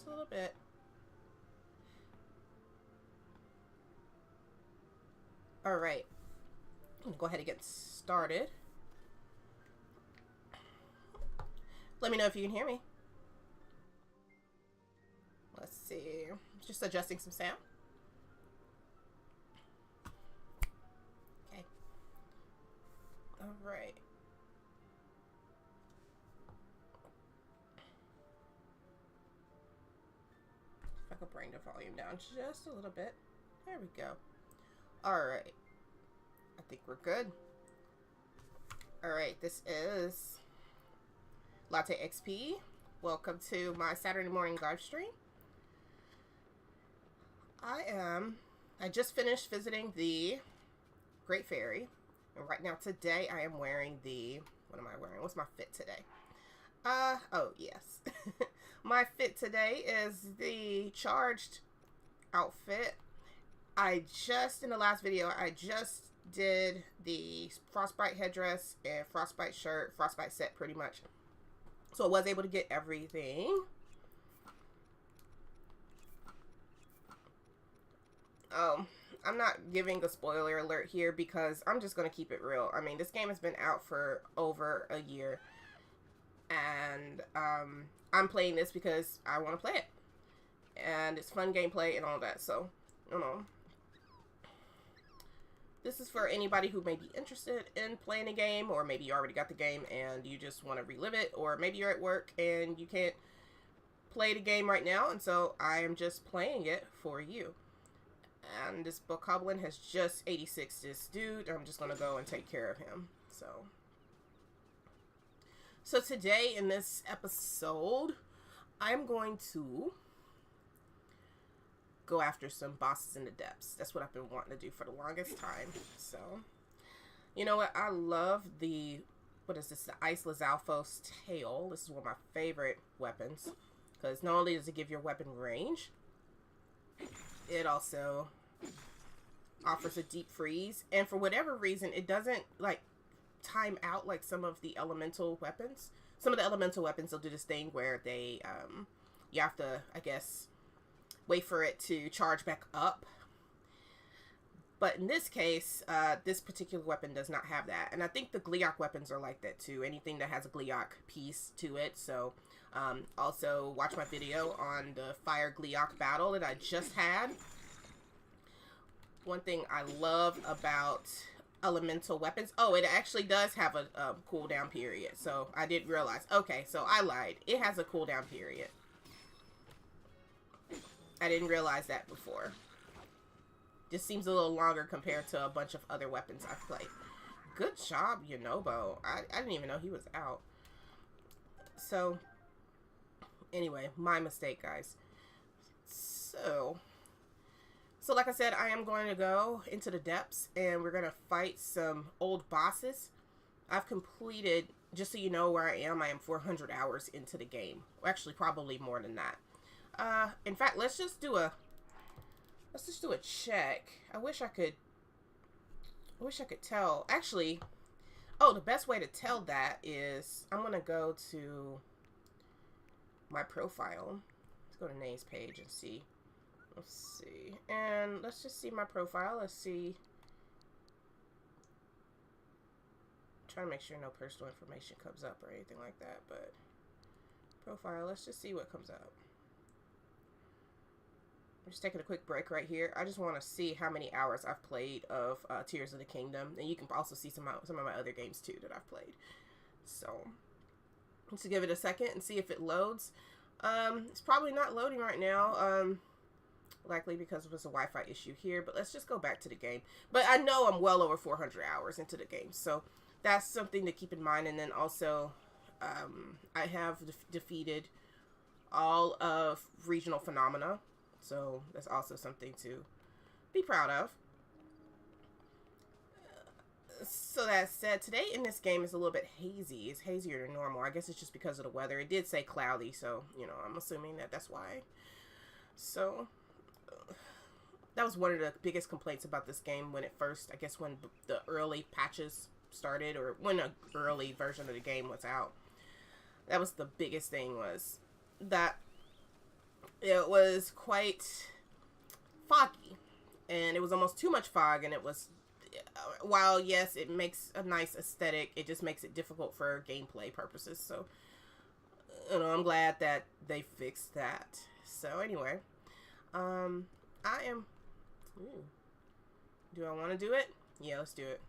Just a little bit. Alright. I'm going to go ahead and get started. Let me know if you can hear me. Let's see. Just adjusting some sound. Okay. Alright. If I could bring the volume down just a little bit. There we go. Alright. I think we're good. Alright, this is LatteXP. Welcome to my Saturday morning live stream. I just finished visiting the Great Fairy. And right now today I am wearing the, what am I wearing? What's my fit today? Oh yes. My fit today is the charged outfit. In the last video, I just did the frostbite headdress and frostbite shirt, frostbite set pretty much. So I was able to get everything. I'm not giving a spoiler alert here because I'm just going to keep it real. I mean, this game has been out for over a year. And I'm playing this because I want to play it. And it's fun gameplay and all that. So, you know. This is for anybody who may be interested in playing a game, or maybe you already got the game and you just want to relive it, or maybe you're at work and you can't play the game right now, and so I am just playing it for you. And this bokoblin has just 86 this dude. I'm just going to go and take care of him. So today in this episode, I'm going to go after some bosses in the depths. That's what I've been wanting to do for the longest time. So, you know what? I love the, what is this? The Ice Lizalfos tail. This is one of my favorite weapons. Because not only does it give your weapon range, it also offers a deep freeze. And for whatever reason, it doesn't, like, time out like some of the elemental weapons. Some of the elemental weapons will do this thing where they, you have to, I guess, wait for it to charge back up. But in this case, this particular weapon does not have that. And I think the Gleeok weapons are like that too. Anything that has a Gleeok piece to it. So, also watch my video on the Fire Gleeok battle that I just had. One thing I love about elemental weapons. Oh, it actually does have a cooldown period. So, I didn't realize. Okay, so I lied. It has a cooldown period. I didn't realize that before. Just seems a little longer compared to a bunch of other weapons I've played. Good job, Yonobo. I didn't even know he was out. So, anyway, my mistake, guys. So like I said, I am going to go into the depths and we're going to fight some old bosses. I've completed, just so you know where I am 400 hours into the game. Well, actually, probably more than that. In fact, let's just do a check. I wish I could tell. Actually, oh, the best way to tell that is I'm going to go to my profile. Let's go to Name's page and see. Let's see. And let's just see my profile. Let's see. I'm trying to make sure no personal information comes up or anything like that, but profile, let's just see what comes up. I'm just taking a quick break right here. I just want to see how many hours I've played of Tears of the Kingdom. And you can also see some of my other games too that I've played. So, let's give it a second and see if it loads. It's probably not loading right now. Likely because of a Wi-Fi issue here. But let's just go back to the game. But I know I'm well over 400 hours into the game. So, that's something to keep in mind. And then also, I have defeated all of Regional Phenomena. So, that's also something to be proud of. So, that said, today in this game is a little bit hazy. It's hazier than normal. I guess it's just because of the weather. It did say cloudy, so, you know, I'm assuming that that's why. So, that was one of the biggest complaints about this game when it first, I guess when the early patches started, or when an early version of the game was out. That was the biggest thing, was that it was quite foggy, and it was almost too much fog, and it was, while yes, it makes a nice aesthetic, it just makes it difficult for gameplay purposes. So, you know, I'm glad that they fixed that. So anyway, I am, ooh, do I want to do it? Yeah, let's do it.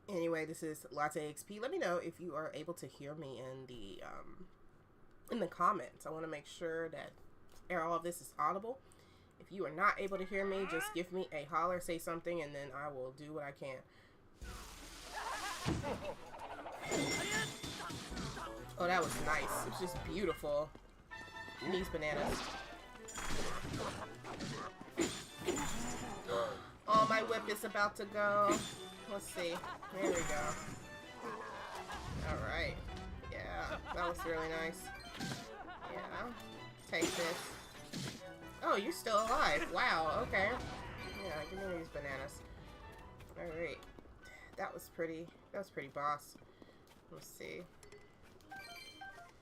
Anyway, this is LatteXP. Let me know if you are able to hear me in the comments. I want to make sure that all of this is audible. If you are not able to hear me, just give me a holler, say something, and then I will do what I can. Oh, that was nice. It was just beautiful. These bananas. Oh, my whip is about to go. Let's see. There we go. Alright. Yeah, that was really nice. Yeah. Take this. Oh, you're still alive. Wow, okay. Yeah, give me these bananas. Alright. That was pretty boss. Let's see.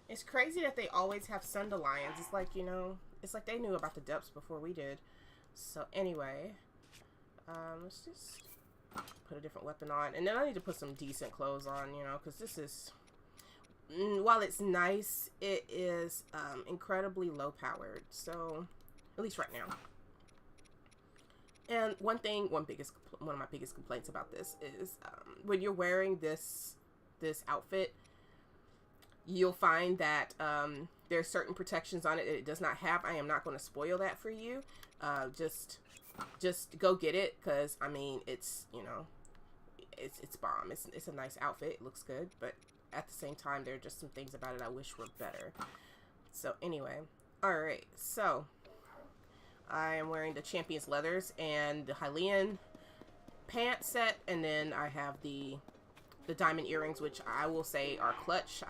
It's crazy that they always have Sundelions. It's like, you know, it's like they knew about the depths before we did. So anyway, let's just put a different weapon on. And then I need to put some decent clothes on, you know, because this is, while it's nice, it is incredibly low powered. So, at least right now. And one of my biggest complaints about this is when you're wearing this outfit, you'll find that there's certain protections on it that it does not have. I am not going to spoil that for you. Just go get it, because I mean, it's, you know, it's bomb. It's a nice outfit. It looks good, but at the same time, there are just some things about it I wish were better. So anyway, all right. So I am wearing the Champion's leathers and the Hylian pant set, and then I have the diamond earrings, which I will say are clutch.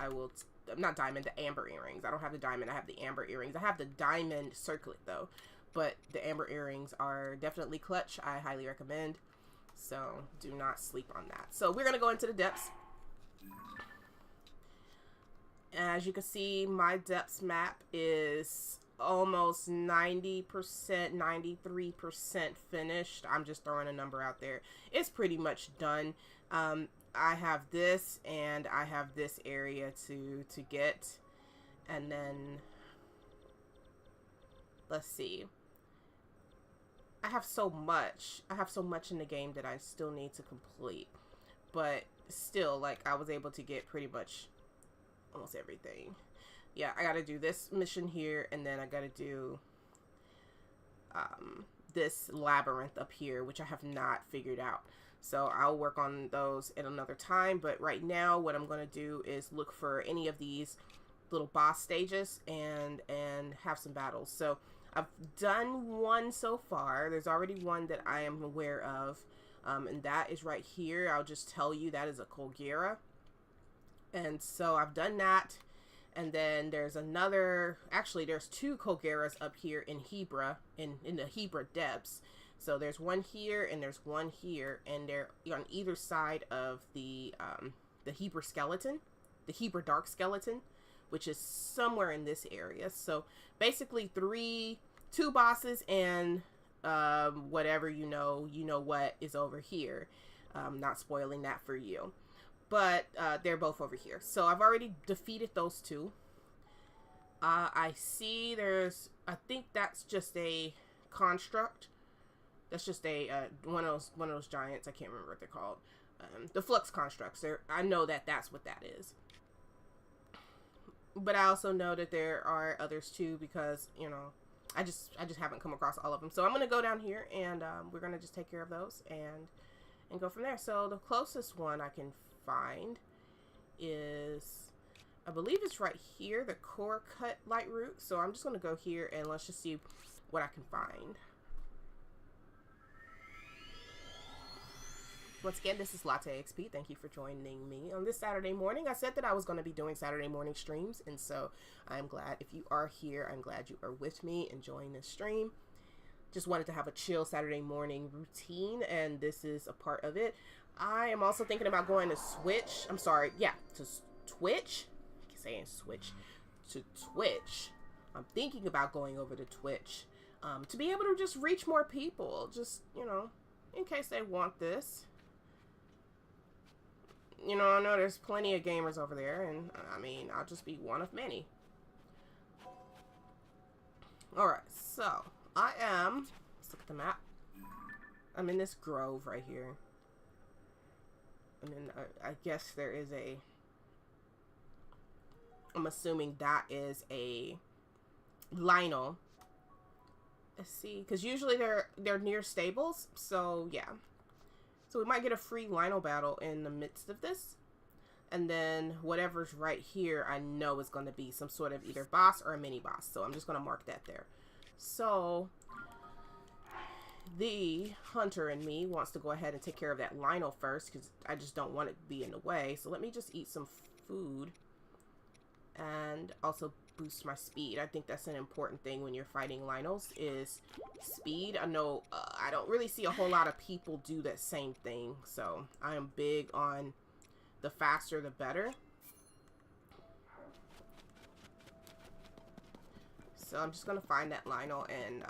Not diamond, the amber earrings. I don't have the diamond, I have the amber earrings. I have the diamond circlet though, but the amber earrings are definitely clutch. I highly recommend, so do not sleep on that. So we're gonna go into the depths. As you can see, my depths map is almost 90%, 93% finished. I'm just throwing a number out there. It's pretty much done. I have this, and I have this area to get, and then let's see. I have so much in the game that I still need to complete, but still, like, I was able to get pretty much almost everything. Yeah, I gotta do this mission here, and then I gotta do this labyrinth up here, which I have not figured out. So I'll work on those at another time, but right now what I'm going to do is look for any of these little boss stages and have some battles. So I've done one so far. There's already one that I am aware of, and that is right here. I'll just tell you that is a Colgera. And so I've done that, and then there's another, actually there's two Colgeras up here in Hebra, in the Hebra depths. So there's one here and there's one here, and they're on either side of the Hebra skeleton, the Hebra dark skeleton, which is somewhere in this area. So basically two bosses and whatever you know what is over here. Not spoiling that for you, but they're both over here. So I've already defeated those two. I see I think that's just a construct. That's just a one of those giants. I can't remember what they're called. The flux constructs. I know that that's what that is. But I also know that there are others too, because, you know, I just haven't come across all of them. So I'm gonna go down here, and we're gonna just take care of those and go from there. So the closest one I can find is, I believe it's right here, the core cut light root. So I'm just gonna go here and let's just see what I can find. Once again, this is LatteXP. Thank you for joining me on this Saturday morning. I said that I was going to be doing Saturday morning streams, and so I'm glad if you are here. I'm glad you are with me enjoying this stream. Just wanted to have a chill Saturday morning routine, and this is a part of it. I am also thinking about going to Switch. I'm sorry, yeah, to Twitch. I keep saying Switch. To Twitch. I'm thinking about going over to Twitch to be able to just reach more people. Just, you know, in case they want this. You know, I know there's plenty of gamers over there, and I mean, I'll just be one of many. Alright, so I am, let's look at the map. I'm in this grove right here. And then I guess there is a, I'm assuming that is a Lionel. Let's see, because usually they're near stables, so yeah. So we might get a free Lionel battle in the midst of this. And then whatever's right here, I know is going to be some sort of either boss or a mini boss. So I'm just going to mark that there. So the hunter in me wants to go ahead and take care of that Lionel first, because I just don't want it to be in the way. So let me just eat some food and also boost my speed. I think that's an important thing when you're fighting Lionels is speed. I know I don't really see a whole lot of people do that same thing, so I am big on the faster the better. So I'm just gonna find that Lionel and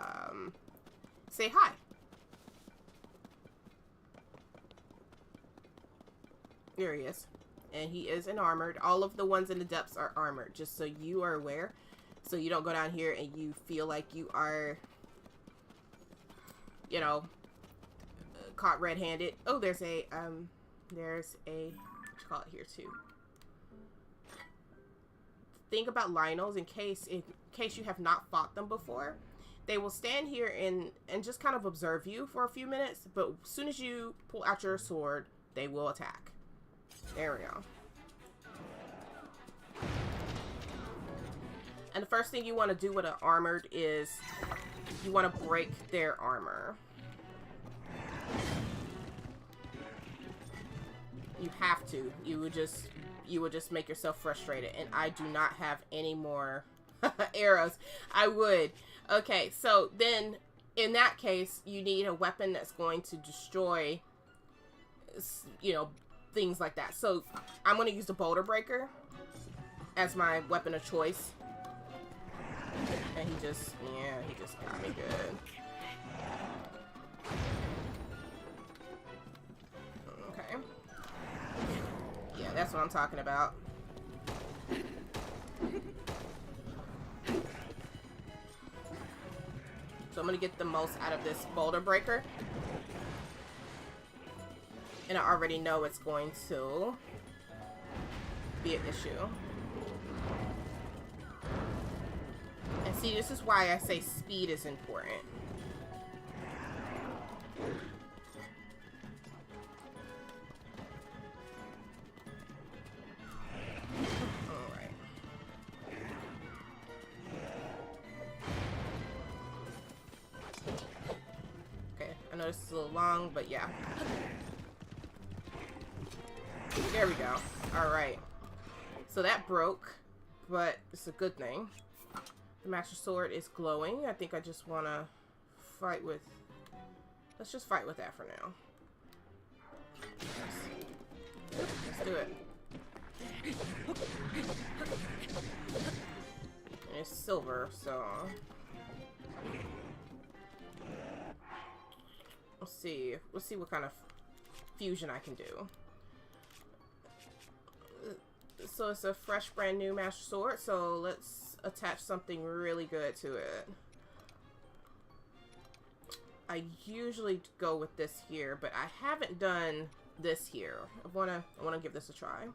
say hi. There he is. And he is armored. All of the ones in the depths are armored, just so you are aware. So you don't go down here and you feel like you are, you know, caught red-handed. Oh, there's a, what you call it here too. Think about Lionels in case you have not fought them before. They will stand here and just kind of observe you for a few minutes, but as soon as you pull out your sword, they will attack. There we go. And the first thing you want to do with an armored is you want to break their armor. You have to. You would just make yourself frustrated. And I do not have any more arrows. I would. Okay, so then in that case, you need a weapon that's going to destroy, you know, things like that. So I'm going to use the boulder breaker as my weapon of choice. And he just got me good. Okay. Yeah, that's what I'm talking about. So I'm going to get the most out of this boulder breaker. And I already know it's going to be an issue. And see, this is why I say speed is important. Alright. Okay, I know this is a little long, but yeah. There we go. Alright. So that broke, but it's a good thing. The Master Sword is glowing. I think I just want to fight with... Let's just fight with that for now. Let's do it. And it's silver, so... Let's see. Let's see what kind of fusion I can do. So it's a fresh, brand new Master Sword, so let's attach something really good to it. I usually go with this here, but I haven't done this here. I wanna give this a try.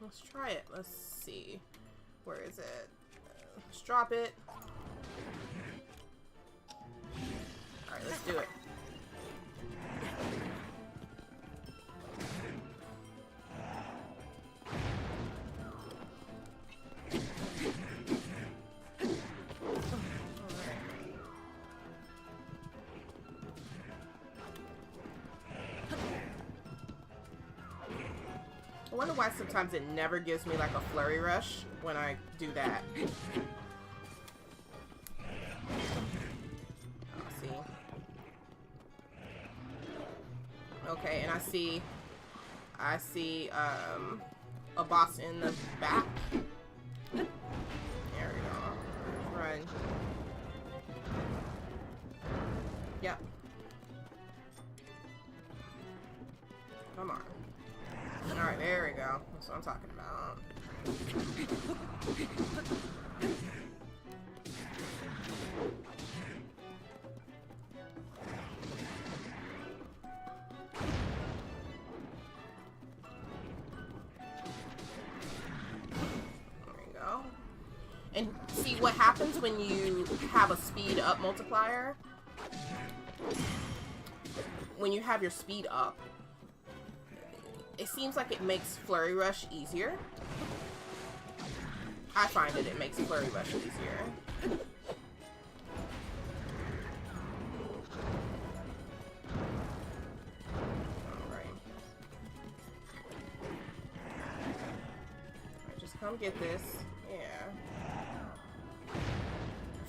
Let's try it. Let's see. Where is it? Let's drop it. Alright, let's do it. I wonder why sometimes it never gives me like a flurry rush when I do that. Okay, and I see a boss in the back. There we go. Run. Yep. Come on. Alright, there we go. That's what I'm talking about. And see what happens when you have a speed up multiplier. When you have your speed up, it seems like it makes Flurry Rush easier. I find it makes Flurry Rush easier. Alright. Just come get this. Yeah. I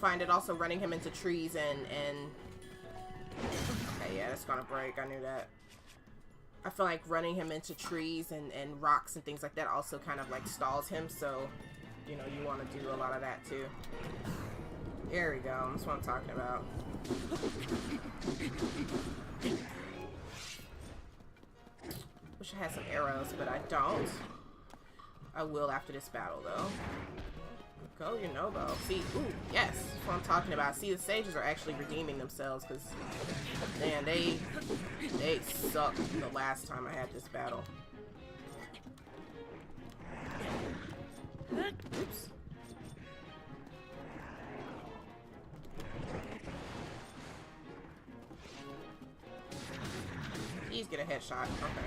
find it also running him into trees and okay, yeah, that's gonna break. I knew that. I feel like running him into trees and rocks and things like that also kind of like stalls him, so you know, you want to do a lot of that too. There we go. That's what I'm talking about. Wish I had some arrows, but I don't. I will after this battle though. Go, you know, though. See, ooh, yes, that's what I'm talking about. See, the sages are actually redeeming themselves because, man, they sucked the last time I had this battle. Oops. Please get a headshot. Okay.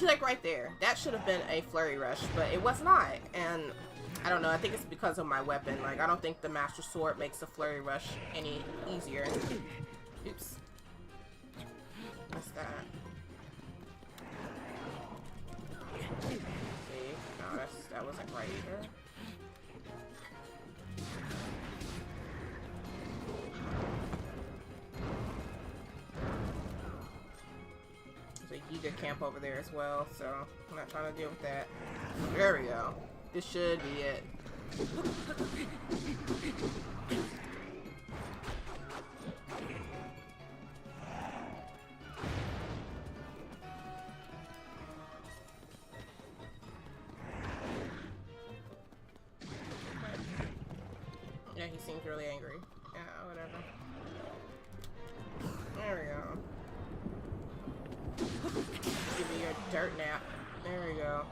Like right there, that should have been a Flurry Rush, but it was not, and I don't know, I think it's because of my weapon. Like, I don't think the Master Sword makes the Flurry Rush any easier. Oops. What's that? See? No, that wasn't right either. Giga camp over there as well, so I'm not trying to deal with that. There we go. This should be it. Yeah, he seems really angry. Yeah, whatever. There we go. Give me your dirt nap. There we go.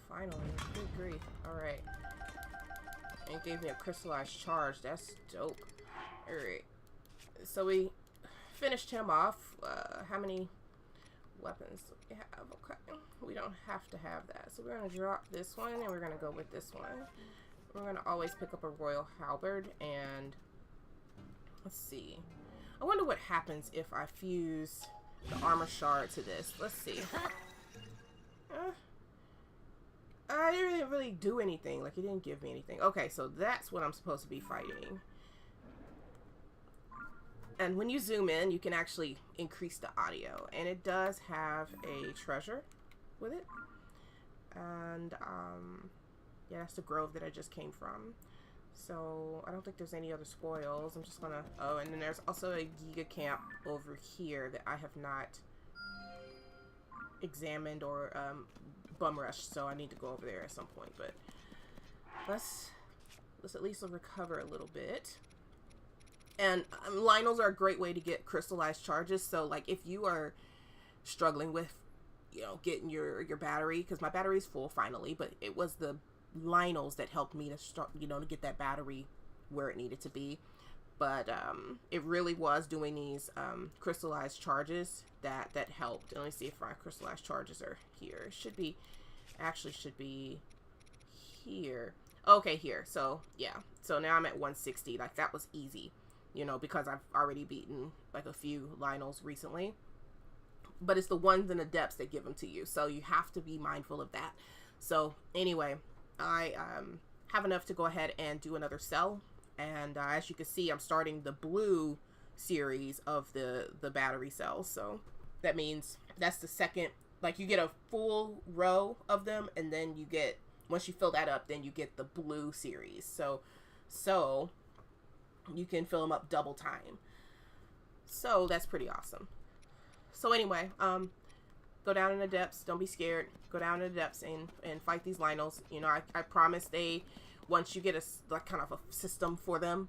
Finally. Good grief. Alright. And it gave me a crystallized charge. That's dope. Alright. So we finished him off. How many weapons do we have? Okay. We don't have to have that. So we're going to drop this one and we're going to go with this one. We're going to always pick up a Royal Halberd and let's see. I wonder what happens if I fuse the armor shard to this. Let's see. I didn't really do anything. Like, it didn't give me anything. Okay, so that's what I'm supposed to be fighting. And when you zoom in, you can actually increase the audio. And it does have a treasure with it. And, yeah, that's the grove that I just came from. So, I don't think there's any other spoils. I'm just gonna... Oh, and then there's also a Giga Camp over here that I have not examined or bum rushed. So, I need to go over there at some point. But let's at least recover a little bit. And Lionels are a great way to get crystallized charges. So, like, if you are struggling with, you know, getting your battery... Because my battery's full finally. But it was the Lionels that helped me to start, you know, to get that battery where it needed to be. But it really was doing these crystallized charges that helped. And let me see if my crystallized charges are here. It should be, actually should be here. Okay, here. So yeah, so now I'm at 160. Like, that was easy, you know, because I've already beaten like a few Lionels recently. but it's the ones in the depths that give them to you. So you have to be mindful of that. So anyway, I have enough to go ahead and do another sell. And as you can see, I'm starting the blue series of the battery cells. So that means that's the second, like you get a full row of them, and then you get, once you fill that up, then you get the blue series. So you can fill them up double time. So that's pretty awesome. So anyway, go down in the depths. Don't be scared. Go down in the depths and fight these Lynels. You know, I promise once you get a like kind of a system for them,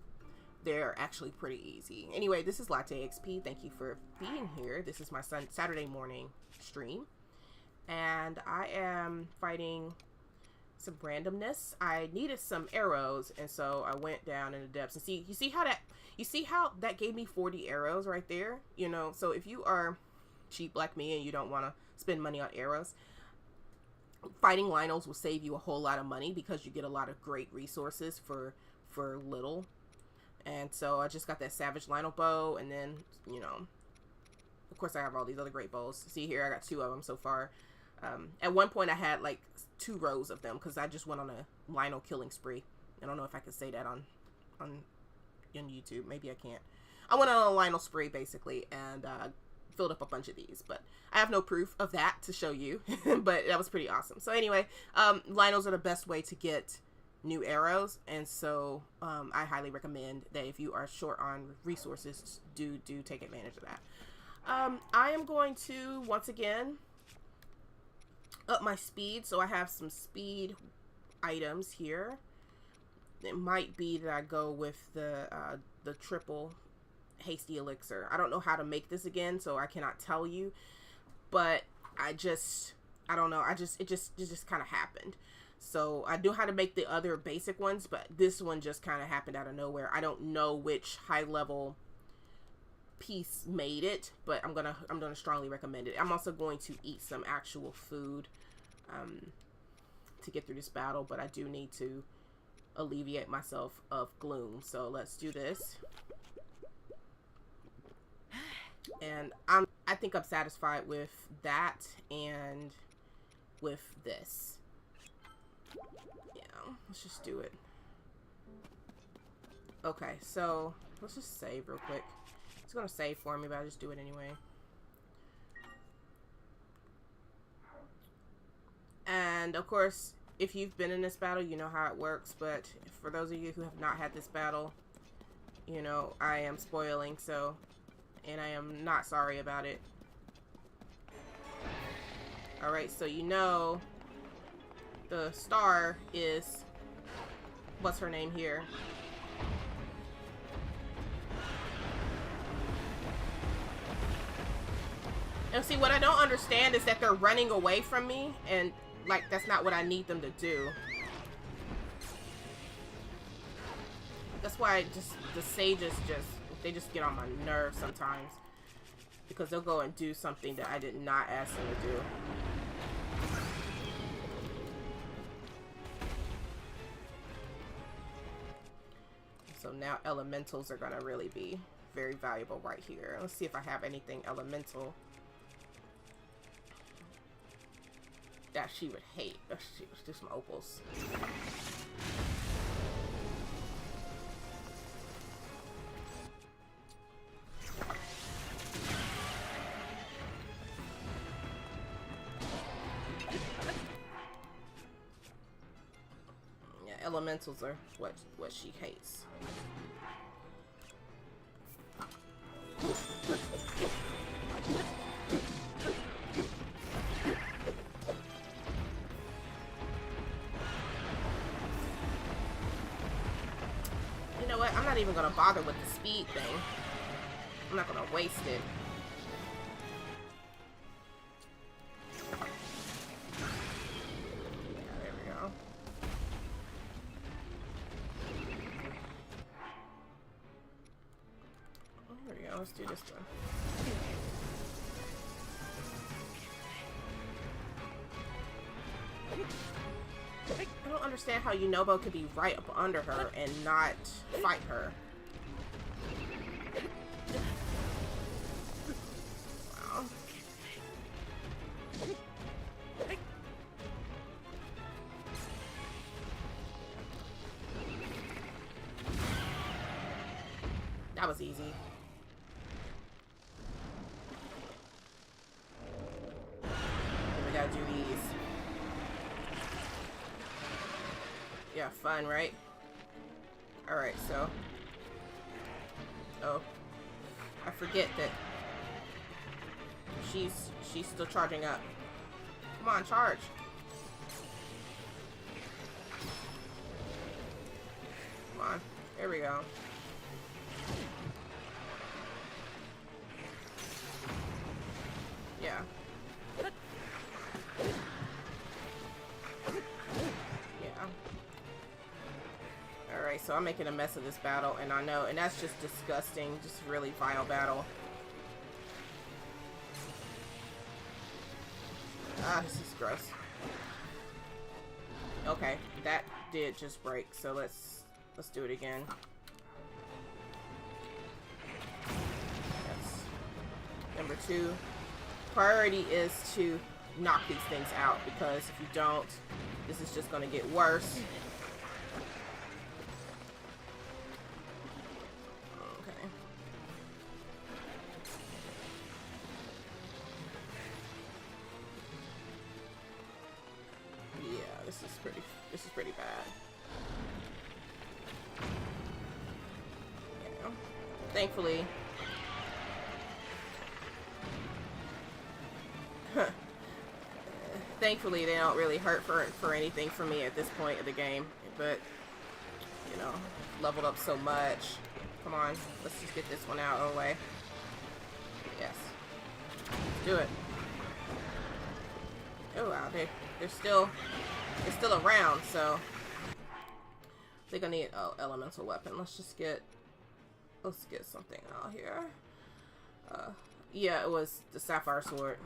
they're actually pretty easy. Anyway, this is LatteXP. Thank you for being here. This is my Saturday morning stream, and I am fighting some randomness. I needed some arrows, and so I went down in the depths and you see how that gave me 40 arrows right there. You know, so if you are cheap like me and you don't want to spend money on arrows, fighting Lynels will save you a whole lot of money because you get a lot of great resources for little. And so I just got that Savage Lynel bow, and then, you know, of course I have all these other great bows. See here, I got 2 of them so far. At one point I had like 2 rows of them because I just went on a Lynel killing spree. I don't know if I could say that on YouTube. Maybe I can't. I went on a Lynel spree basically, and filled up a bunch of these, but I have no proof of that to show you. But that was pretty awesome. So anyway, Lynels are the best way to get new arrows, and so I highly recommend that if you are short on resources, do take advantage of that. I am going to once again up my speed, so I have some speed items here. It might be that I go with the triple hasty elixir. I don't know how to make this again, so I cannot tell you, but I don't know, it just kind of happened. So I knew how to make the other basic ones, but this one just kind of happened out of nowhere. I don't know which high level piece made it, but I'm gonna strongly recommend it. I'm also going to eat some actual food to get through this battle, but I do need to alleviate myself of gloom. So let's do this. And I think I'm satisfied with that and with this. Yeah, let's just do it. Okay, so let's just save real quick. It's gonna save for me, but I'll just do it anyway. And of course, if you've been in this battle, you know how it works, but for those of you who have not had this battle, you know, I am spoiling, so, and I am not sorry about it. Alright, so you know the star is, what's her name here? And see, what I don't understand is that they're running away from me, and like that's not what I need them to do. That's why the sages they just get on my nerves sometimes, because they'll go and do something that I did not ask them to do. So now elementals are gonna really be very valuable right here. Let's see if I have anything elemental that she would hate. Let's do some opals. Yeah, elementals are what she hates. You know what? I'm not even gonna bother with the speed thing. I'm not gonna waste it. Yeah, there we go. There we go. Let's do this one. I don't understand how Yunobo could be right up under her and not fight her. Wow. That was easy. Then we gotta do these. Yeah, fun, right? Alright, so. Oh. I forget that she's still charging up. Come on, charge. Come on. There we go. Yeah. Alright, so I'm making a mess of this battle, and I know, and that's just disgusting. Just really vile battle. Ah, this is gross. Okay, that did just break, so let's do it again. Yes. Number 2. Priority is to knock these things out, because if you don't, this is just going to get worse. This is pretty bad. Yeah. Thankfully. Thankfully, they don't really hurt for anything for me at this point of the game. But, you know, leveled up so much. Come on, let's just get this one out of the way. Yes. Let's do it. Oh wow, they're still around, so they're gonna need elemental weapon. Let's get something out here. Yeah, it was the sapphire sword.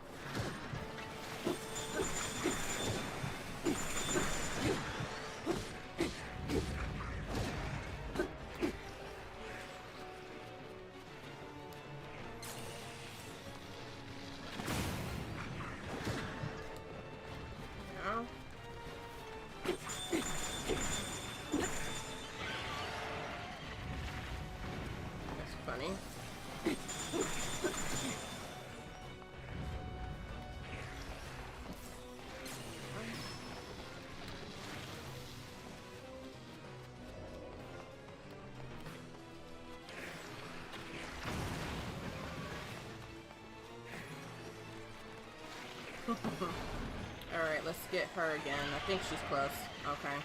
Alright, let's get her again. I think she's close. Okay.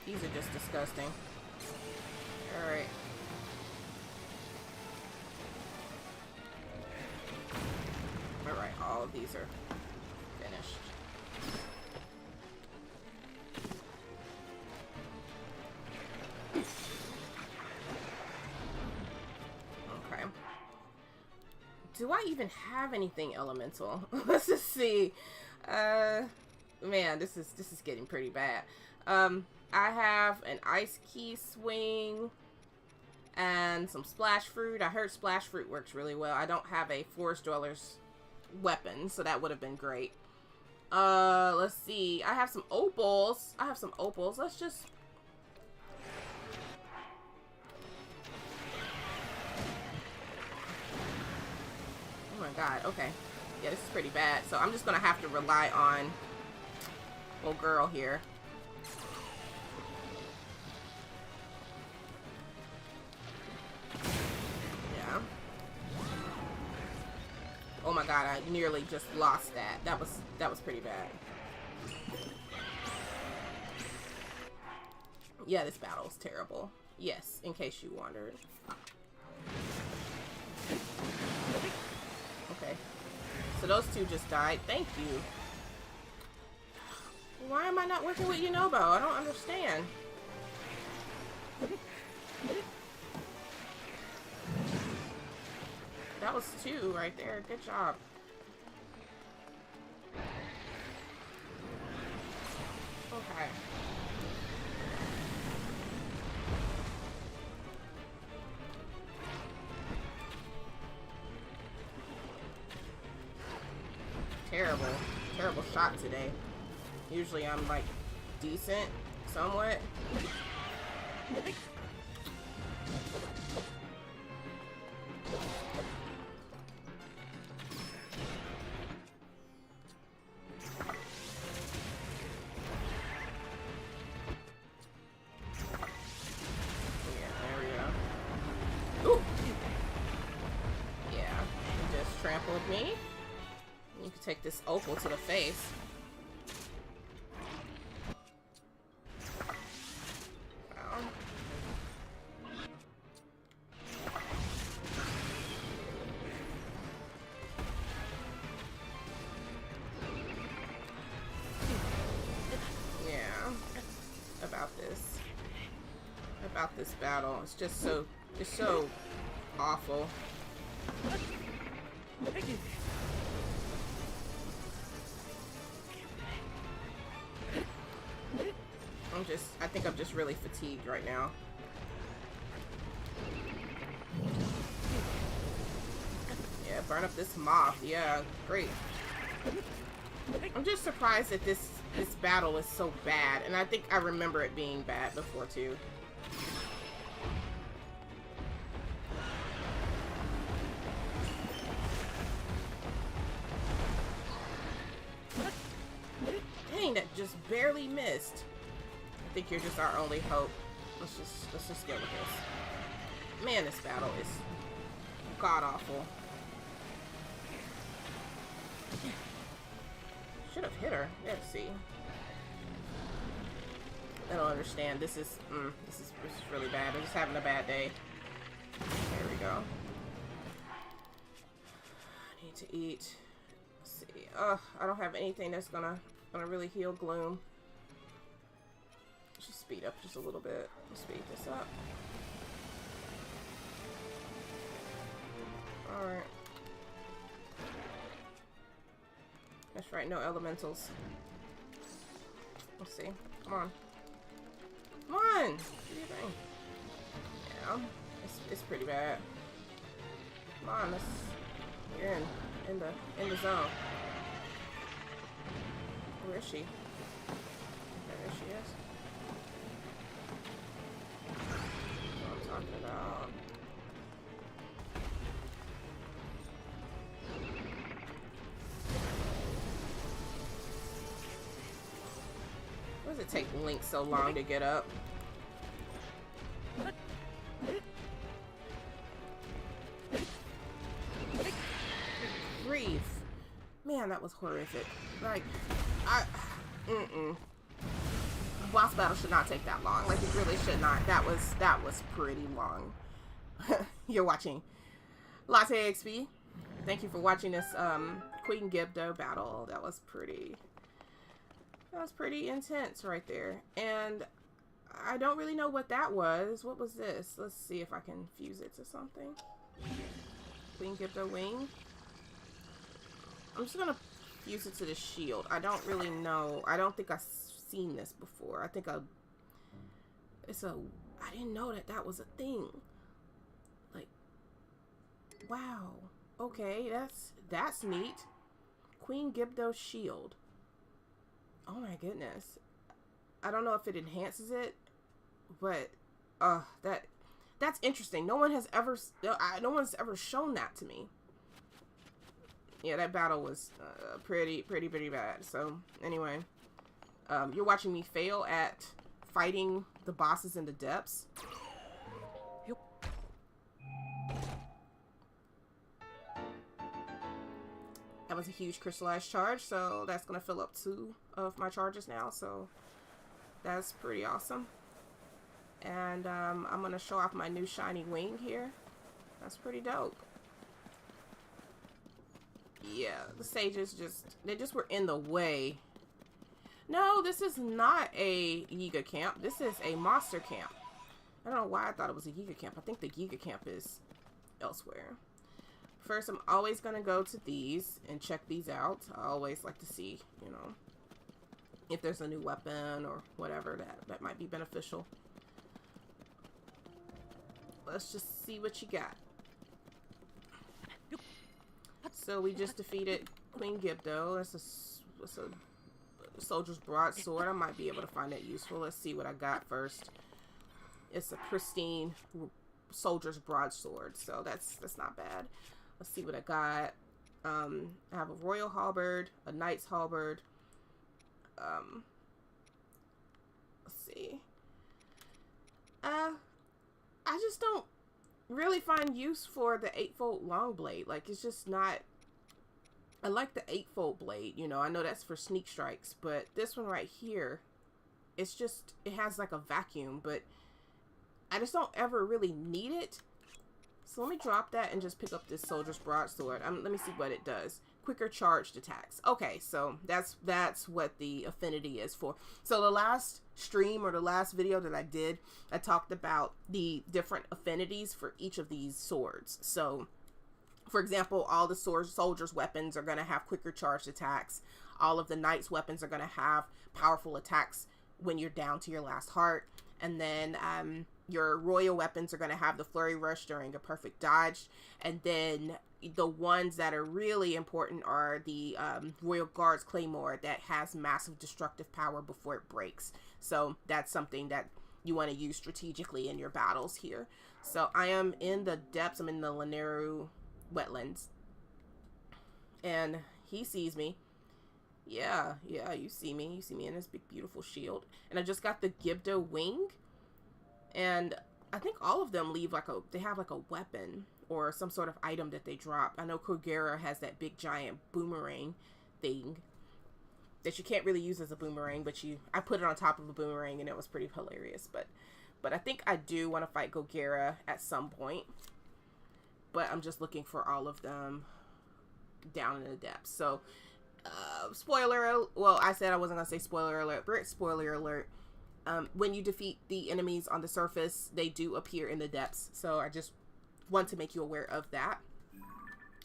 These are just disgusting. Alright. Alright, all of these are finished. Okay. Do I even have anything elemental? Let's just see. Man, this is getting pretty bad. I have an ice key swing and some splash fruit. I heard splash fruit works really well. I don't have a forest dweller's weapon, so that would have been great. Let's see. I have some opals. Let's just... Oh my god, okay. Yeah, this is pretty bad. So I'm just gonna have to rely on old girl here. Yeah. Oh my god, I nearly just lost that. That was pretty bad. Yeah, this battle is terrible. Yes, in case you wondered. Okay. So those two just died. Thank you. Why am I not working with Yunobo? I don't understand. That was 2 right there. Good job. Okay. Terrible shot today. Usually I'm like decent, somewhat. take this opal to the face. Well. Yeah. About this battle. It's just so, awful. I think I'm just really fatigued right now. Yeah, burn up this moth. Yeah, great. I'm just surprised that this battle is so bad, and I think I remember it being bad before too. Dang, that just barely missed. I think you're just our only hope. Let's just go with this. Man, this battle is god awful. Should have hit her. Let's see. I don't understand. This is really bad. I'm just having a bad day. There we go. I need to eat. Let's see. I don't have anything that's gonna really heal gloom. Just speed up just a little bit. Let's speed this up. Alright. That's right, no elementals. Let's see. Come on. Come on! What do you think? Yeah, it's pretty bad. Come on, you're in the zone. Where is she? There she is. What I'm talking about. Why does it take Link so long to get up? Grief. Man, that was horrific. Like, boss battle should not take that long. Like, it really should not. That was pretty long. You're watching LatteXP. Thank you for watching this Queen Gibdo battle. That was pretty intense right there. And I don't really know what that was. What was this? Let's see if I can fuse it to something. Queen Gibdo wing. I'm just gonna fuse it to the shield. I don't really know. I don't think I've seen this before. I think I didn't know that was a thing. Like, wow. Okay, that's neat. Queen Gibdo shield. Oh my goodness. I don't know if it enhances it, but that's interesting. No one's ever shown that to me. Yeah, that battle was pretty bad. So anyway, you're watching me fail at fighting the bosses in the depths. That was a huge crystallized charge, so that's gonna fill up 2 of my charges now. So that's pretty awesome. And I'm gonna show off my new shiny wing here. That's pretty dope. Yeah, the sages they just were in the way. No, this is not a Yiga camp. This is a monster camp. I don't know why I thought it was a Yiga camp. I think the Yiga camp is elsewhere. First, I'm always going to go to these and check these out. I always like to see, you know, if there's a new weapon or whatever that might be beneficial. Let's just see what you got. So we just defeated Queen Gibdo. That's a soldier's broadsword. I might be able to find that useful. Let's see what I got first. It's a pristine soldier's broadsword, so that's not bad. Let's see what I got. I have a royal halberd, a knight's halberd. Let's see. I just don't really find use for the 8-fold long blade. Like, it's just not I like the 8-fold blade, you know, I know that's for sneak strikes, but this one right here, it's just, it has like a vacuum, but I just don't ever really need it. So let me drop that and just pick up this soldier's broadsword. Let me see what it does. Quicker charged attacks. Okay, so that's what the affinity is for. So the last stream or the last video that I did, I talked about the different affinities for each of these swords. So for example, all the soldiers' weapons are going to have quicker charged attacks. All of the knight's weapons are going to have powerful attacks when you're down to your last heart. And then your royal weapons are going to have the flurry rush during a perfect dodge. And then the ones that are really important are the Royal Guard's Claymore that has massive destructive power before it breaks. So that's something that you want to use strategically in your battles here. So I am in the depths. I'm in the Lanayru wetlands. And he sees me. Yeah, you see me. You see me in this big, beautiful shield. And I just got the Gibdo wing. And I think all of them leave they have like a weapon or some sort of item that they drop. I know Kogera has that big giant boomerang thing that you can't really use as a boomerang, but I put it on top of a boomerang and it was pretty hilarious. But I think I do want to fight Kogera at some point. But I'm just looking for all of them down in the depths. So, spoiler, well, I said I wasn't going to say spoiler alert, but spoiler alert. When you defeat the enemies on the surface, they do appear in the depths. So I just want to make you aware of that.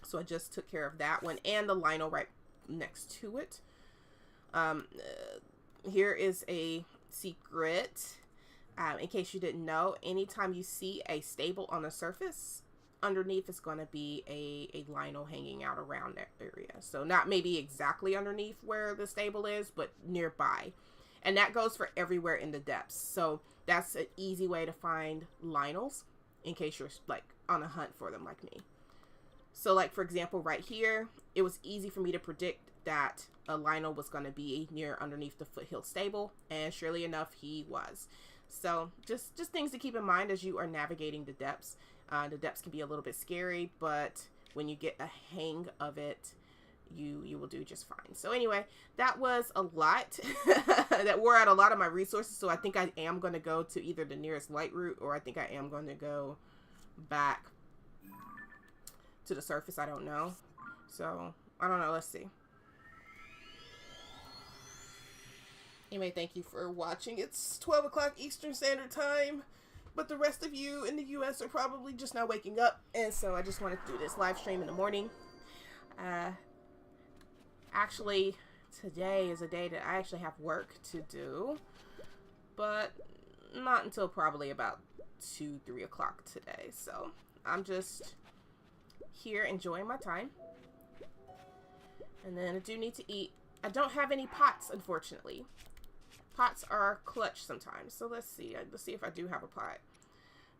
So I just took care of that one and the Lionel right next to it. Here is a secret. In case you didn't know, anytime you see a stable on the surface, underneath is going to be a Lionel hanging out around that area. So not maybe exactly underneath where the stable is, but nearby. And that goes for everywhere in the depths. So that's an easy way to find Lionels in case you're like on a hunt for them like me. So like, for example, right here, it was easy for me to predict that a Lionel was going to be near underneath the foothill stable. And surely enough, he was. So just things to keep in mind as you are navigating the depths. The depths can be a little bit scary, but when you get a hang of it, you will do just fine. So anyway, that was a lot. That wore out a lot of my resources. So I think I am going to go to either the nearest light route, or I think I am going to go back to the surface. I don't know. So I don't know. Let's see. Anyway, thank you for watching. It's 12 o'clock Eastern Standard Time. But the rest of you in the U.S. are probably just now waking up. And so I just wanted to do this live stream in the morning. Actually, today is a day that I actually have work to do. But not until probably about 2, 3 o'clock today. So I'm just here enjoying my time. And then I do need to eat. I don't have any pots, unfortunately. Pots are clutch sometimes. So let's see. Let's see if I do have a pot.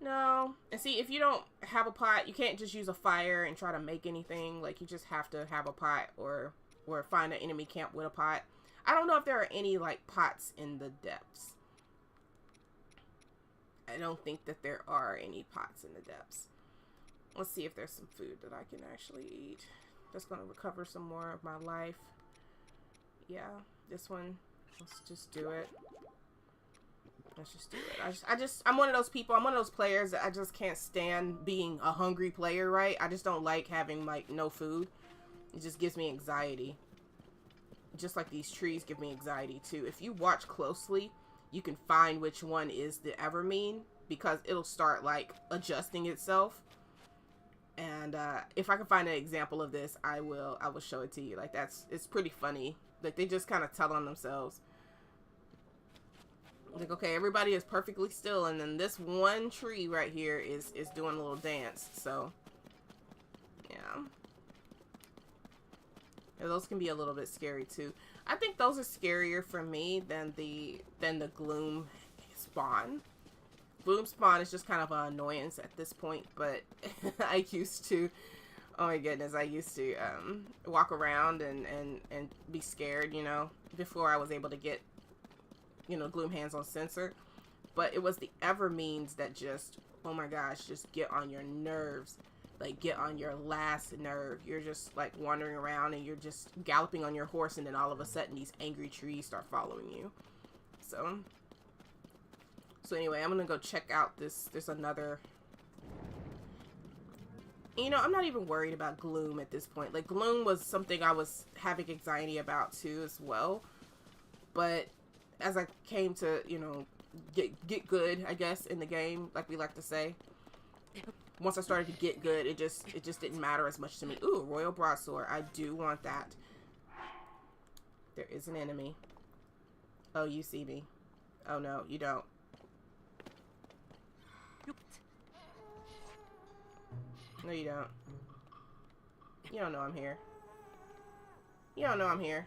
No. And see, if you don't have a pot, you can't just use a fire and try to make anything. Like, you just have to have a pot or find an enemy camp with a pot. I don't know if there are any, like, pots in the depths. I don't think that there are any pots in the depths. Let's see if there's some food that I can actually eat. That's going to recover some more of my life. Yeah, this one. Let's just do it. Let's just do it. I'm one of those people. I'm one of those players that I just can't stand being a hungry player, right? I just don't like having, like, no food. It just gives me anxiety. Just like these trees give me anxiety, too. If you watch closely, you can find which one is the Evermean, because it'll start, like, adjusting itself. And if I can find an example of this, I will show it to you. Like, it's pretty funny. Like, they just kind of tell on themselves. Like, okay, everybody is perfectly still, and then this one tree right here is doing a little dance. So, yeah. Those can be a little bit scary too. I think those are scarier for me than the gloom spawn. Gloom spawn is just kind of an annoyance at this point, but I used to, oh my goodness, I used to walk around and be scared, you know, before I was able to get, you know, gloom hands on sensor. But it was the Evermeans that just, oh my gosh, just get on your nerves. like get on your last nerve. You're just like wandering around and you're just galloping on your horse, and then all of a sudden these angry trees start following you. So anyway, I'm gonna go check out this. There's another. You know, I'm not even worried about gloom at this point. Like, gloom was something I was having anxiety about too as well. But as I came to, you know, get good, I guess, in the game, like we like to say. Once I started to get good, it just didn't matter as much to me. Ooh, Royal Broadsword. I do want that. There is an enemy. Oh, you see me. Oh no, you don't. No, you don't. You don't know I'm here. You don't know I'm here.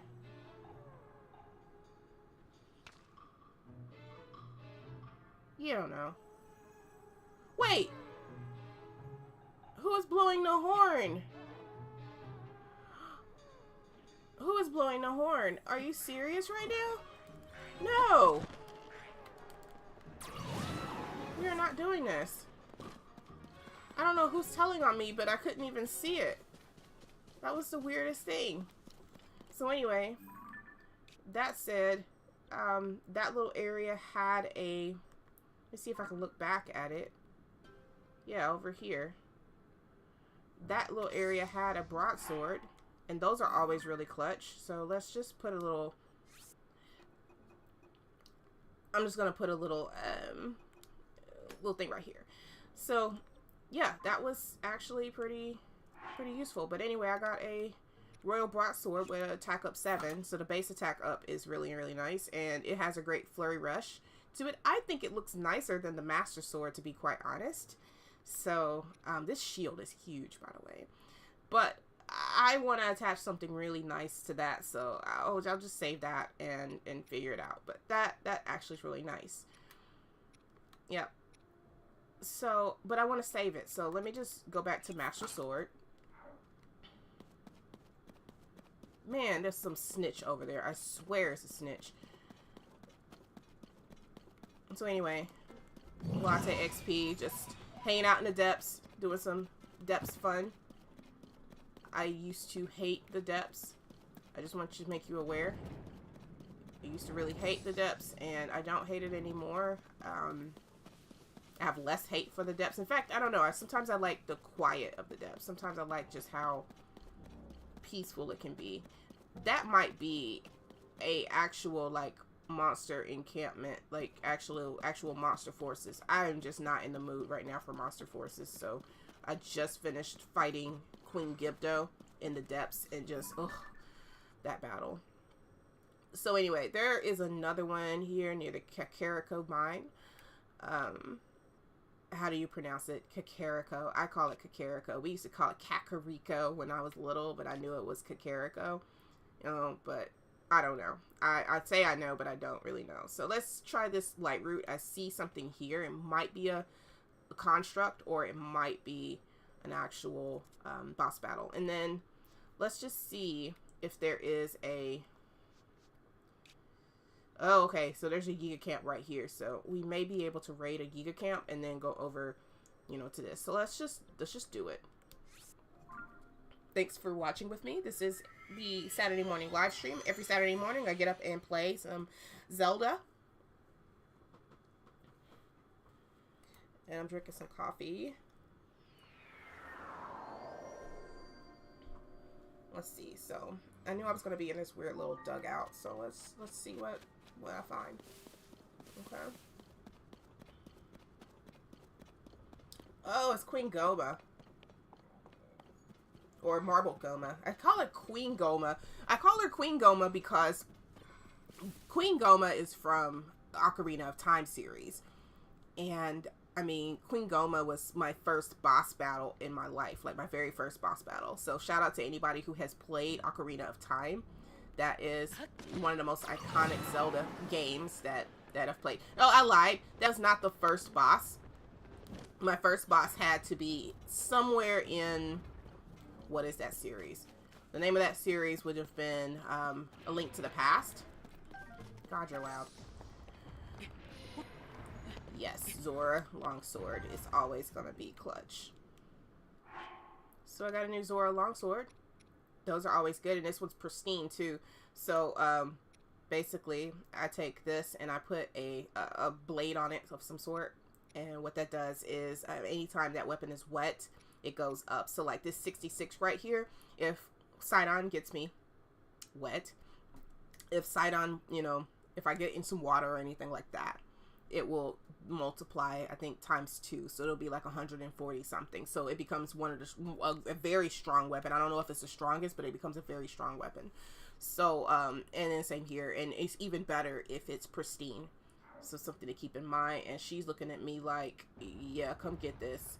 You don't know. Wait! Who is blowing the horn? Who is blowing the horn? Are you serious right now? No! We are not doing this. I don't know who's telling on me, but I couldn't even see it. That was the weirdest thing. So anyway, that said, that little area had a... Let's see if I can look back at it. Yeah, over here. That little area had a broadsword, and those are always really clutch. So let's just put a little... I'm just gonna put a little thing right here. So yeah, that was actually pretty useful. But anyway, I got a Royal Broadsword with an attack up 7, so the base attack up is really nice, and it has a great flurry rush to it. I think it looks nicer than the Master Sword, to be quite honest. So this shield is huge, by the way, but I want to attach something really nice to that, so I'll just save that and figure it out. But that actually is really nice. Yep. So, but I want to save it, so let me just go back to Master Sword. Man, there's some snitch over there. I swear it's a snitch. So anyway, LatteXP, just hanging out in the depths, doing some depths fun. I used to hate the depths. I just want to make you aware. I used to really hate the depths, and I don't hate it anymore. I have less hate for the depths. In fact, I don't know. Sometimes I like the quiet of the depths. Sometimes I like just how peaceful it can be. That might be a actual, like, monster encampment, like actual monster forces. I am just not in the mood right now for monster forces, so I just finished fighting Queen Gibdo in the depths, and just, ugh, that battle. So anyway, there is another one here near the Kakariko mine. How do you pronounce it? Kakariko. I call it Kakariko. We used to call it Kakariko when I was little, but I knew it was Kakariko. But I don't know. I'd say I know, but I don't really know. So let's try this light route. I see something here. It might be a construct, or it might be an actual boss battle. And then let's just see if there is a... Oh, okay. So there's a Giga Camp right here. So we may be able to raid a Giga Camp and then go over, you know, to this. So let's just do it. Thanks for watching with me. This is the Saturday morning live stream. Every Saturday morning I get up and play some Zelda. And I'm drinking some coffee. Let's see. So I knew I was going to be in this weird little dugout. So let's see what I find. Okay. Oh, it's Queen Goma. Or Marble Goma. I call it Queen Goma. I call her Queen Goma because Queen Goma is from the Ocarina of Time series. And, I mean, Queen Goma was my first boss battle in my life. Like, my very first boss battle. So, shout out to anybody who has played Ocarina of Time. That is one of the most iconic Zelda games that I've played. Oh, I lied. That was not the first boss. My first boss had to be somewhere in... What is that series? The name of that series would have been A Link to the Past. God, you're loud. Yes, Zora Longsword is always going to be clutch. So I got a new Zora longsword. Those are always good, and this one's pristine too. So basically, I take this and I put a blade on it of some sort, and what that does is anytime that weapon is wet, it goes up. So like this 66 right here, if Sidon gets me wet, if Sidon, you know, if I get in some water or anything like that, it will multiply, I think, ×2. So it'll be like 140 something. So it becomes one of the, a very strong weapon. I don't know if it's the strongest, but it becomes a very strong weapon. So, and then same here. And it's even better if it's pristine. So something to keep in mind. And she's looking at me like, yeah, come get this.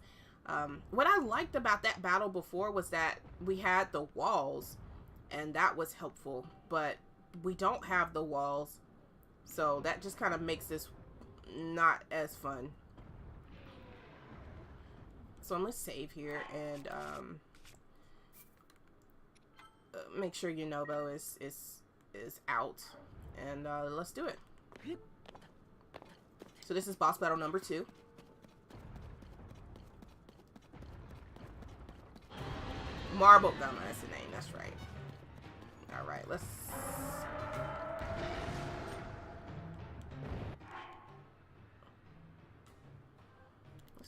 What I liked about that battle before was that we had the walls, and that was helpful. But we don't have the walls. So that just kind of makes this not as fun. So I'm gonna save here and make sure Yunobo is out, and let's do it. So this is boss battle number 2. Marble Gumma is the name, that's right. Alright, let's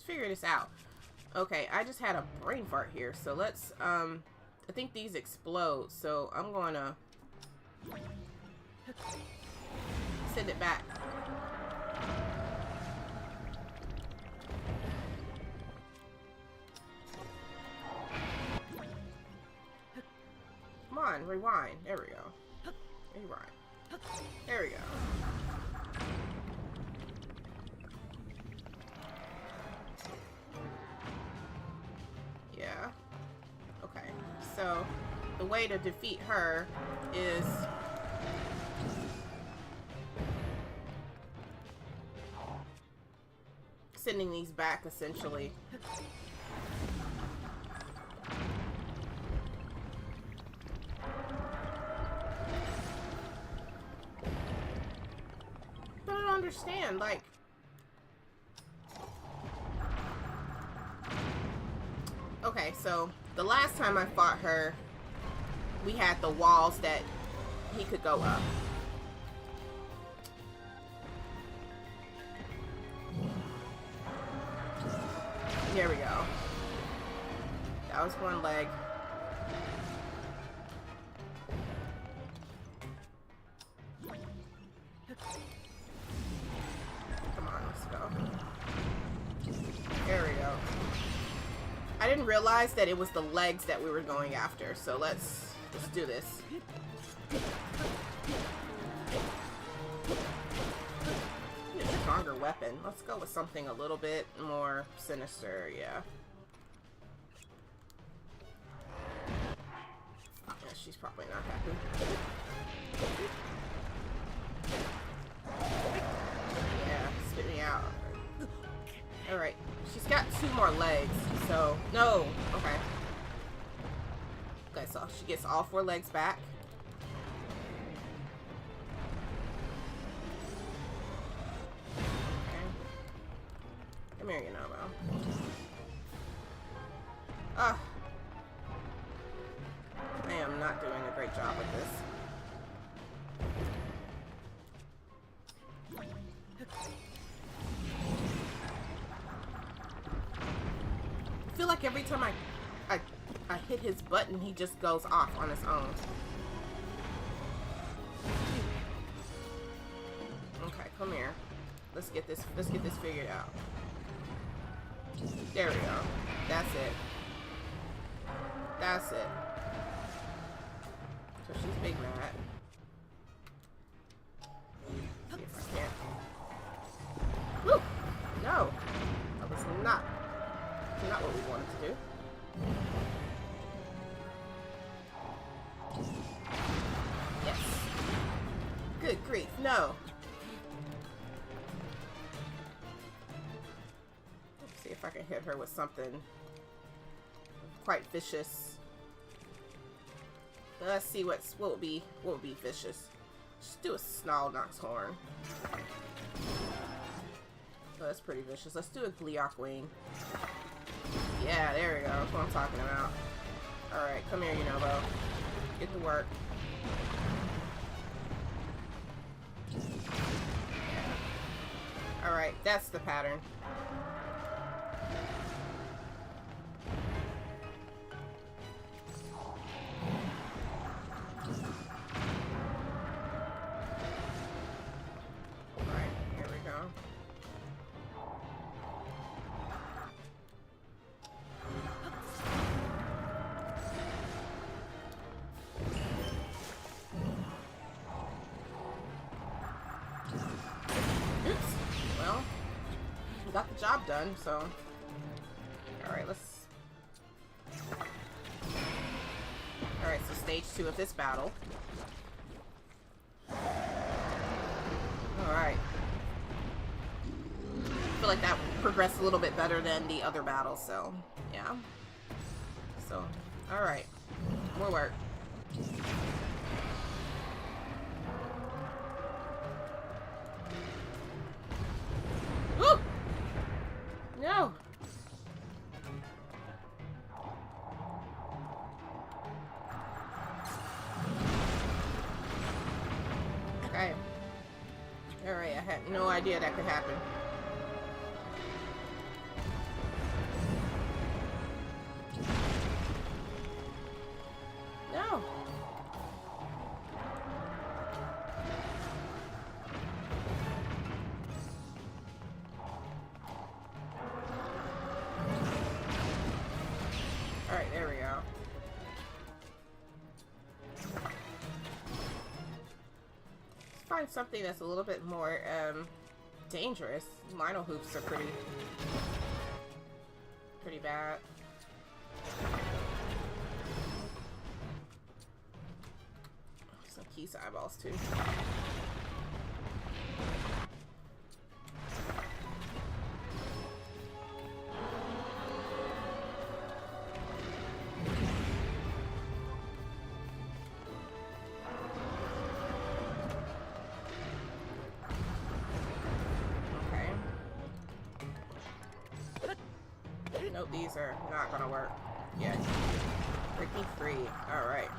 figure this out. Okay, I just had a brain fart here, so let's I think these explode, so I'm gonna send it back. Come on, rewind. There we go. Rewind. There we go. Okay, so the way to defeat her is sending these back, essentially. But I don't understand, like, okay, so the last time I fought her, we had the walls that he could go up. There we go. That was one leg. Come on, let's go. There we go. I didn't realize that it was the legs that we were going after, so let's do this. Need a stronger weapon. Let's go with something a little bit more sinister, yeah. Yeah, she's probably not happy. Yeah, spit me out. Alright, she's got 2 more legs, so, no, okay. Okay, so she gets all 4 legs back. Okay. Come here, Yunobo. Ugh. I am not doing a great job with this. I feel like every time I hit his button, he just goes off on his own. Okay, come here. Let's get this figured out. There we go. That's it. That's it. So she's big mad. See if I can. Woo! No! That was not what we wanted to do. Yes. Good grief, no. Let's see if I can hit her with something quite vicious. Let's see what will be vicious. Just do a Snarl-Nox horn. Oh, that's pretty vicious. Let's do a Gleeok wing. Yeah, there we go. That's what I'm talking about. Alright, come here, Yunobo. Get to work. Alright, that's the pattern. Alright, here we go. Got the job done, so alright, alright, so stage 2 of this battle. Alright. I feel like that progressed a little bit better than the other battles, so yeah. So, alright. More work. Woo! No. Okay. Alright, I had no idea that could happen. No. Alright, there we go. Let's find something that's a little bit more dangerous. Lino hoops are pretty bad. Some keys eyeballs too. Nope, these are not gonna work yet. Break me free. Alright.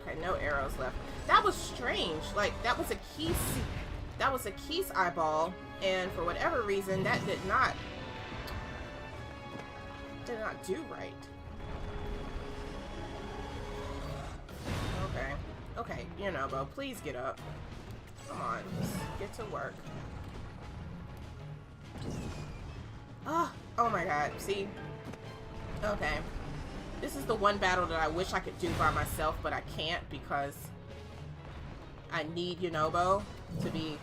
Okay, no arrows left. That was strange. Like, that was a Keys eyeball, and for whatever reason, that did not do right. Okay, Yunobo, please get up. Come on, just get to work. Oh my god, see? Okay. This is the one battle that I wish I could do by myself, but I can't because I need Yunobo to be...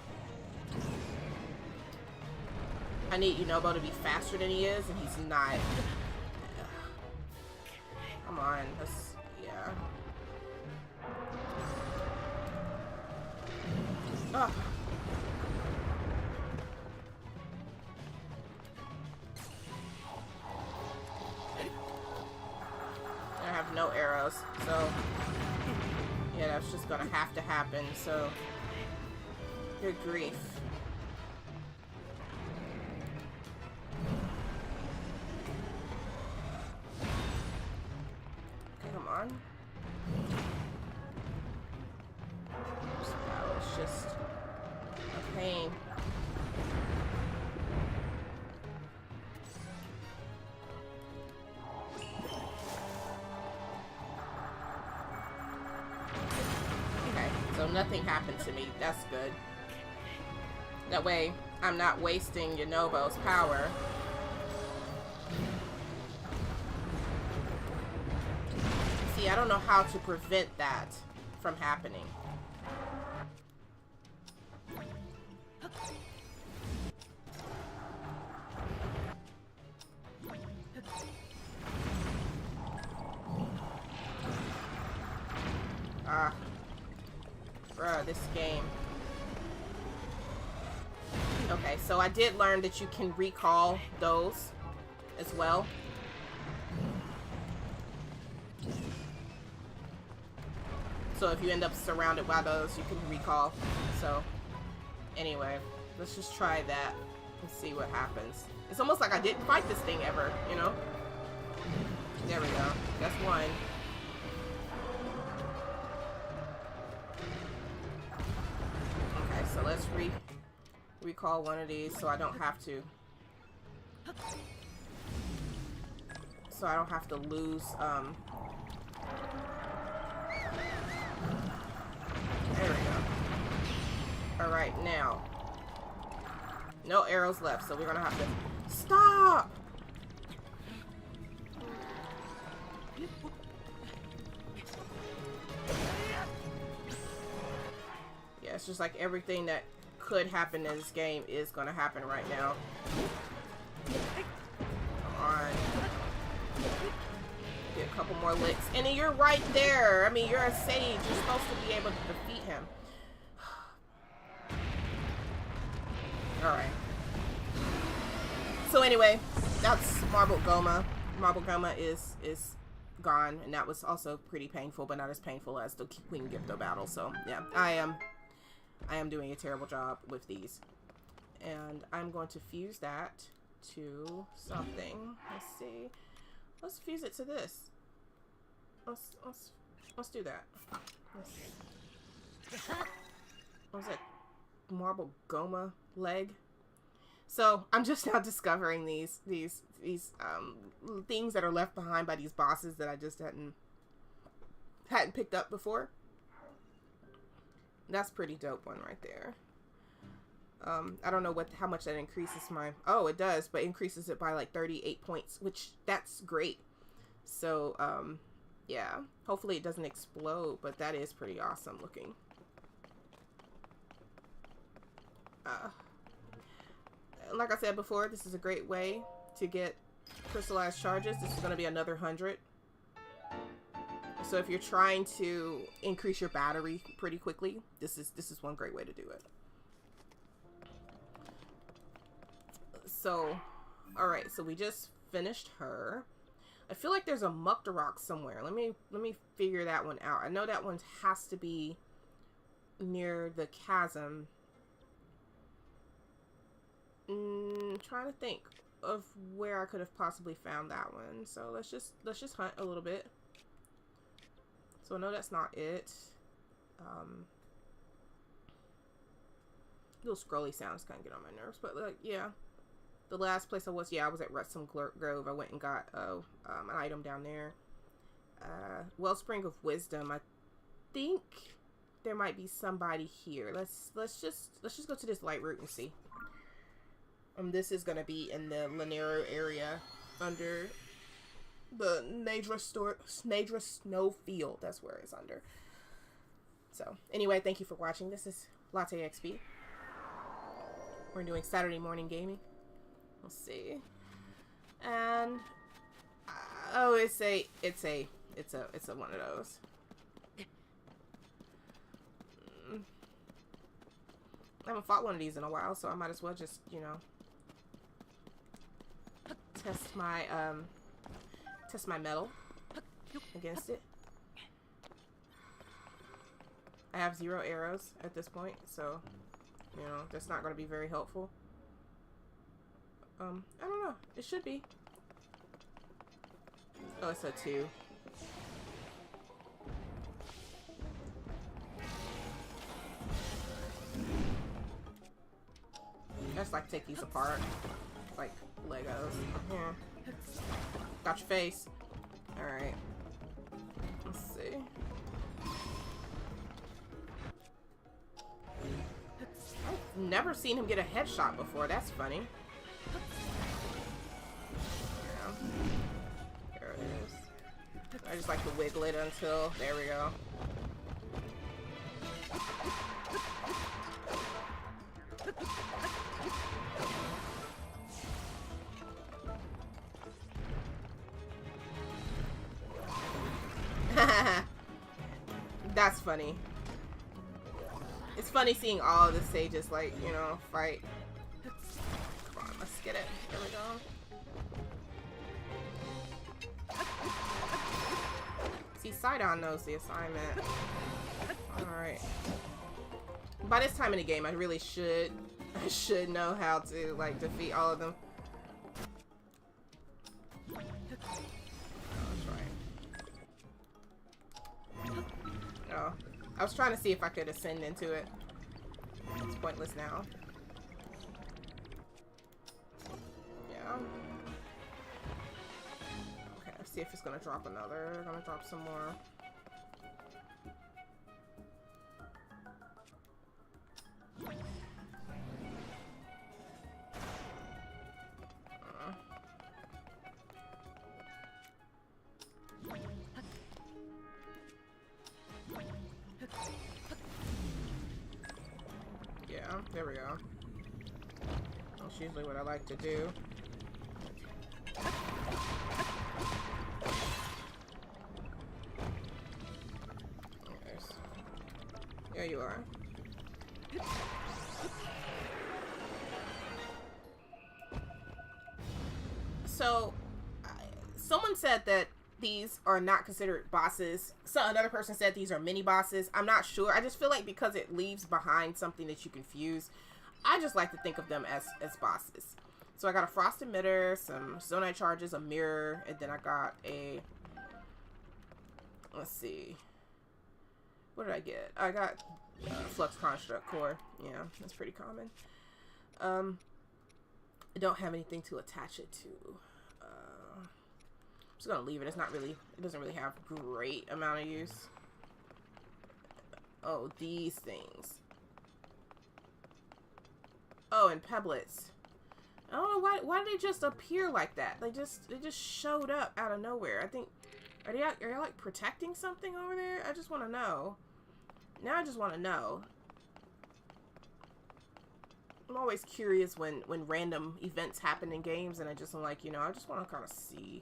I need Yunobo to be faster than he is, and he's not. Come on, let's... yeah. Ugh. I have no arrows, so yeah, that's just gonna have to happen, so good grief. Okay, come on. This battle is just a pain. So nothing happened to me. That's good. That way, I'm not wasting Yunobo's power. See, I don't know how to prevent that from happening. Ah. Bruh, this game. Okay, so I did learn that you can recall those as well. So if you end up surrounded by those, you can recall. So, anyway, Let's just try that and see what happens. It's almost like I didn't fight this thing ever, you know? There we go. That's one. Okay, so let's recall one of these so I don't have to. So I don't have to lose, there we go. Alright, now. No arrows left, so we're gonna have to... Stop! Yeah, it's just like everything that could happen in this game is gonna happen right now. Come on. Get a couple more licks. And then you're right there. I mean, you're a sage. You're supposed to be able to defeat him. Alright. So anyway, that's Marble Goma. Marble Goma is gone, and that was also pretty painful, but not as painful as the Queen Gypto battle. So yeah, I am doing a terrible job with these. And I'm going to fuse that to something. Let's see. Let's fuse it to this. Let's do that. What's that? Marble Goma leg. So I'm just now discovering these things that are left behind by these bosses that I just hadn't picked up before. That's pretty dope one right there. I don't know how much that increases my... Oh, it does, but increases it by like 38 points, which that's great. So, yeah. Hopefully it doesn't explode, but that is pretty awesome looking. Like I said before, this is a great way to get crystallized charges. This is going to be another 100. So if you're trying to increase your battery pretty quickly, this is one great way to do it. So, all right, so we just finished her. I feel like there's a Muktarok somewhere. Let me figure that one out. I know that one has to be near the chasm. Trying to think of where I could have possibly found that one. So let's just hunt a little bit. So I know that's not it. Little scrolly sounds kind of get on my nerves, but like, yeah. The last place I was at Retsum Grove. I went and got an item down there. Wellspring of Wisdom. I think there might be somebody here. Let's just go to this light route and see. This is gonna be in the Lanero area under the Nadra Snowfield. That's where it's under. So anyway, thank you for watching. This is LatteXP. We're doing Saturday morning gaming. Let's see. And oh, it's a one of those. I haven't fought one of these in a while, so I might as well just, you know, test my metal against it. I have 0 arrows at this point, so you know that's not going to be very helpful. I don't know. It should be. Oh, it's a 2. Let's like take these apart like Legos. Got your face. Alright. Let's see. I've never seen him get a headshot before. That's funny. Yeah. There it is. I just like to wiggle it until... There we go. That's funny. It's funny seeing all of the sages, like, you know, fight. Come on, let's get it. There we go. See, Sidon knows the assignment. Alright. By this time in the game, I really should I should know how to, like, defeat all of them. Oh, that's right. Oh, I was trying to see if I could ascend into it. It's pointless now. Yeah. Okay, let's see if it's gonna drop another. They're gonna drop some more. Yeah, there we go. That's usually what I like to do. There you are. So, someone said that these are not considered bosses. So another person said these are mini bosses. I'm not sure. I just feel like because it leaves behind something that you confuse, I just like to think of them as bosses. So I got a frost emitter, some zonite charges, a mirror, and then I got a, let's see, what did I get? I got flux construct core. Yeah, that's pretty common. I don't have anything to attach it to. I'm just gonna leave it. It's not really, it doesn't really have great amount of use. Oh, these things. Oh, and pebblets. I don't know why did they just appear like that? They just showed up out of nowhere. I think, are y'all like protecting something over there? I just want to know. Now I just want to know. I'm always curious when random events happen in games, and I just am like, you know, I just want to kind of see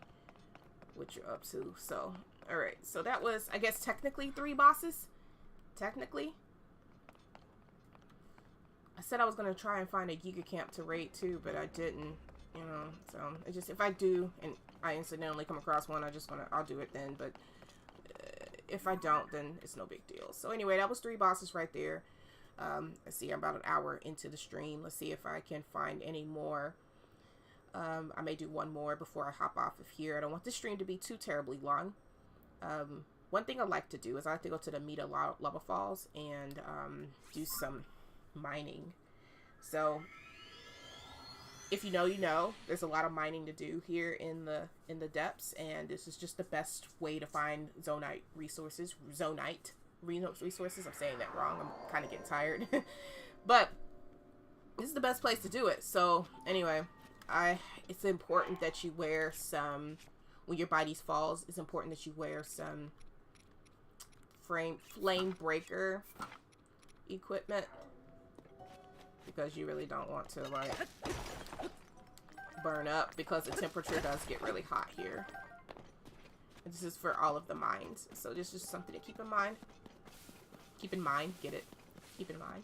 what you're up to. So, all right. So that was, I guess, technically 3 bosses. Technically. I said I was going to try and find a Giga Camp to raid too, but I didn't, you know. So, it just, if I do, and I incidentally come across one, I'll do it then. But if I don't, then it's no big deal. So anyway, that was 3 bosses right there. Let's see, I'm about an hour into the stream. Let's see if I can find any more. I may do one more before I hop off of here. I don't want this stream to be too terribly long. One thing I like to do is I like to go to the Meta Lava Falls and do some mining. So if you know, you know, there's a lot of mining to do here in the depths, and this is just the best way to find zonite resources. Zonite resources. I'm saying that wrong. I'm kind of getting tired. But this is the best place to do it. So anyway, it's important that you wear some, when you're by these falls, it's important that you wear some flame breaker equipment, because you really don't want to like burn up, because the temperature does get really hot here. And this is for all of the mines, so this is just something to keep in mind. Keep in mind, get it? Keep in mind.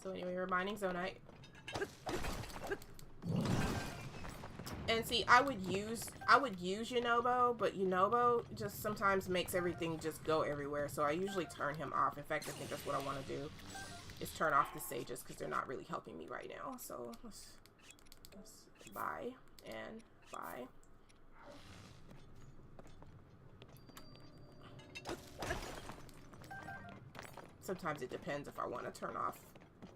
So anyway, we're mining zonite. And see, I would use Yunobo, but Yunobo just sometimes makes everything just go everywhere. So I usually turn him off. In fact, I think that's what I want to do, is turn off the sages, because they're not really helping me right now. So let's buy and buy. Sometimes it depends if I want to turn off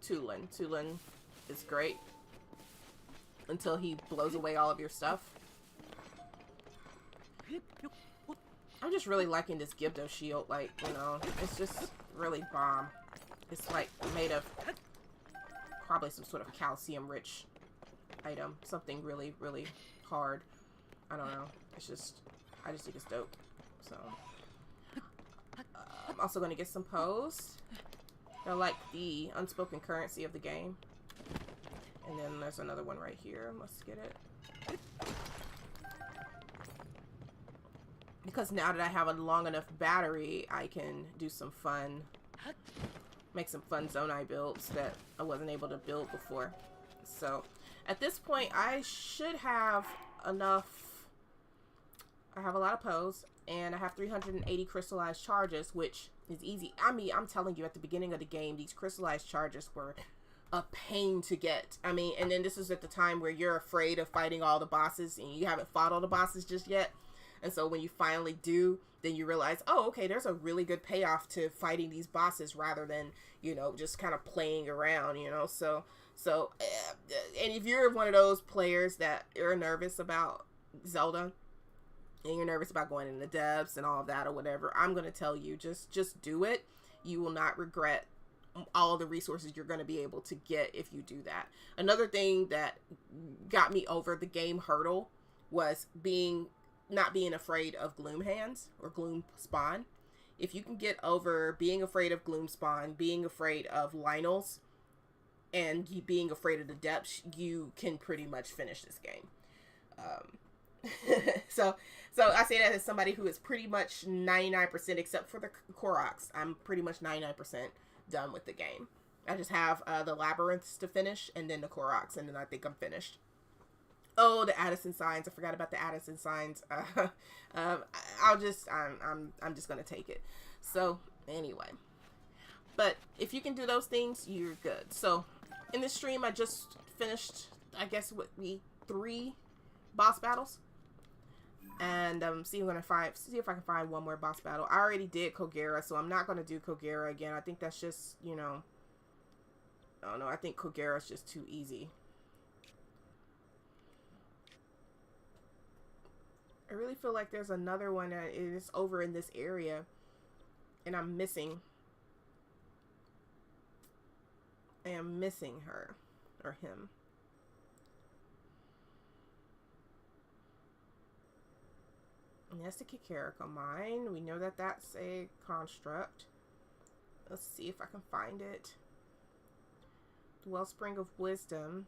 Tulin. Tulin is great until he blows away all of your stuff. I'm just really liking this Gibdo shield. Like, you know, it's just really bomb. It's like made of probably some sort of calcium rich item. Something really, really hard. I don't know. It's just, I just think it's dope. So I'm also going to get some pose. They're like the unspoken currency of the game. And then there's another one right here. Let's get it. Because now that I have a long enough battery, I can do some fun, make some fun zonai builds that I wasn't able to build before. So at this point, I should have enough I have a lot of pose, and I have 380 crystallized charges, which is easy. I mean, I'm telling you, at the beginning of the game, these crystallized charges were a pain to get. I mean, and then this is at the time where you're afraid of fighting all the bosses, and you haven't fought all the bosses just yet. And so when you finally do, then you realize, oh, okay, there's a really good payoff to fighting these bosses rather than, you know, just kind of playing around, you know. So, and if you're one of those players that are nervous about Zelda, and you're nervous about going in the depths and all of that or whatever, I'm going to tell you, just do it. You will not regret all the resources you're going to be able to get if you do that. Another thing that got me over the game hurdle was not being afraid of gloom hands or gloom spawn. If you can get over being afraid of gloom spawn, being afraid of Lynels, and being afraid of the depths, you can pretty much finish this game. So I say that as somebody who is pretty much 99%, except for the Koroks. I'm pretty much 99% done with the game. I just have the labyrinths to finish, and then the Koroks, and then I think I'm finished. Oh, the Addison signs! I forgot about the Addison signs. I'm just gonna take it. So anyway, but if you can do those things, you're good. So in this stream, I just finished, I guess, what, 3 boss battles. And see if I can find one more boss battle. I already did Kogera, so I'm not going to do Kogera again. I think that's just, you know, I don't know. I think Kogera is just too easy. I really feel like there's another one that is over in this area, and I'm missing. I am missing her or him. And that's the Kakariko mine. We know that that's a construct. Let's see if I can find it. The Wellspring of Wisdom.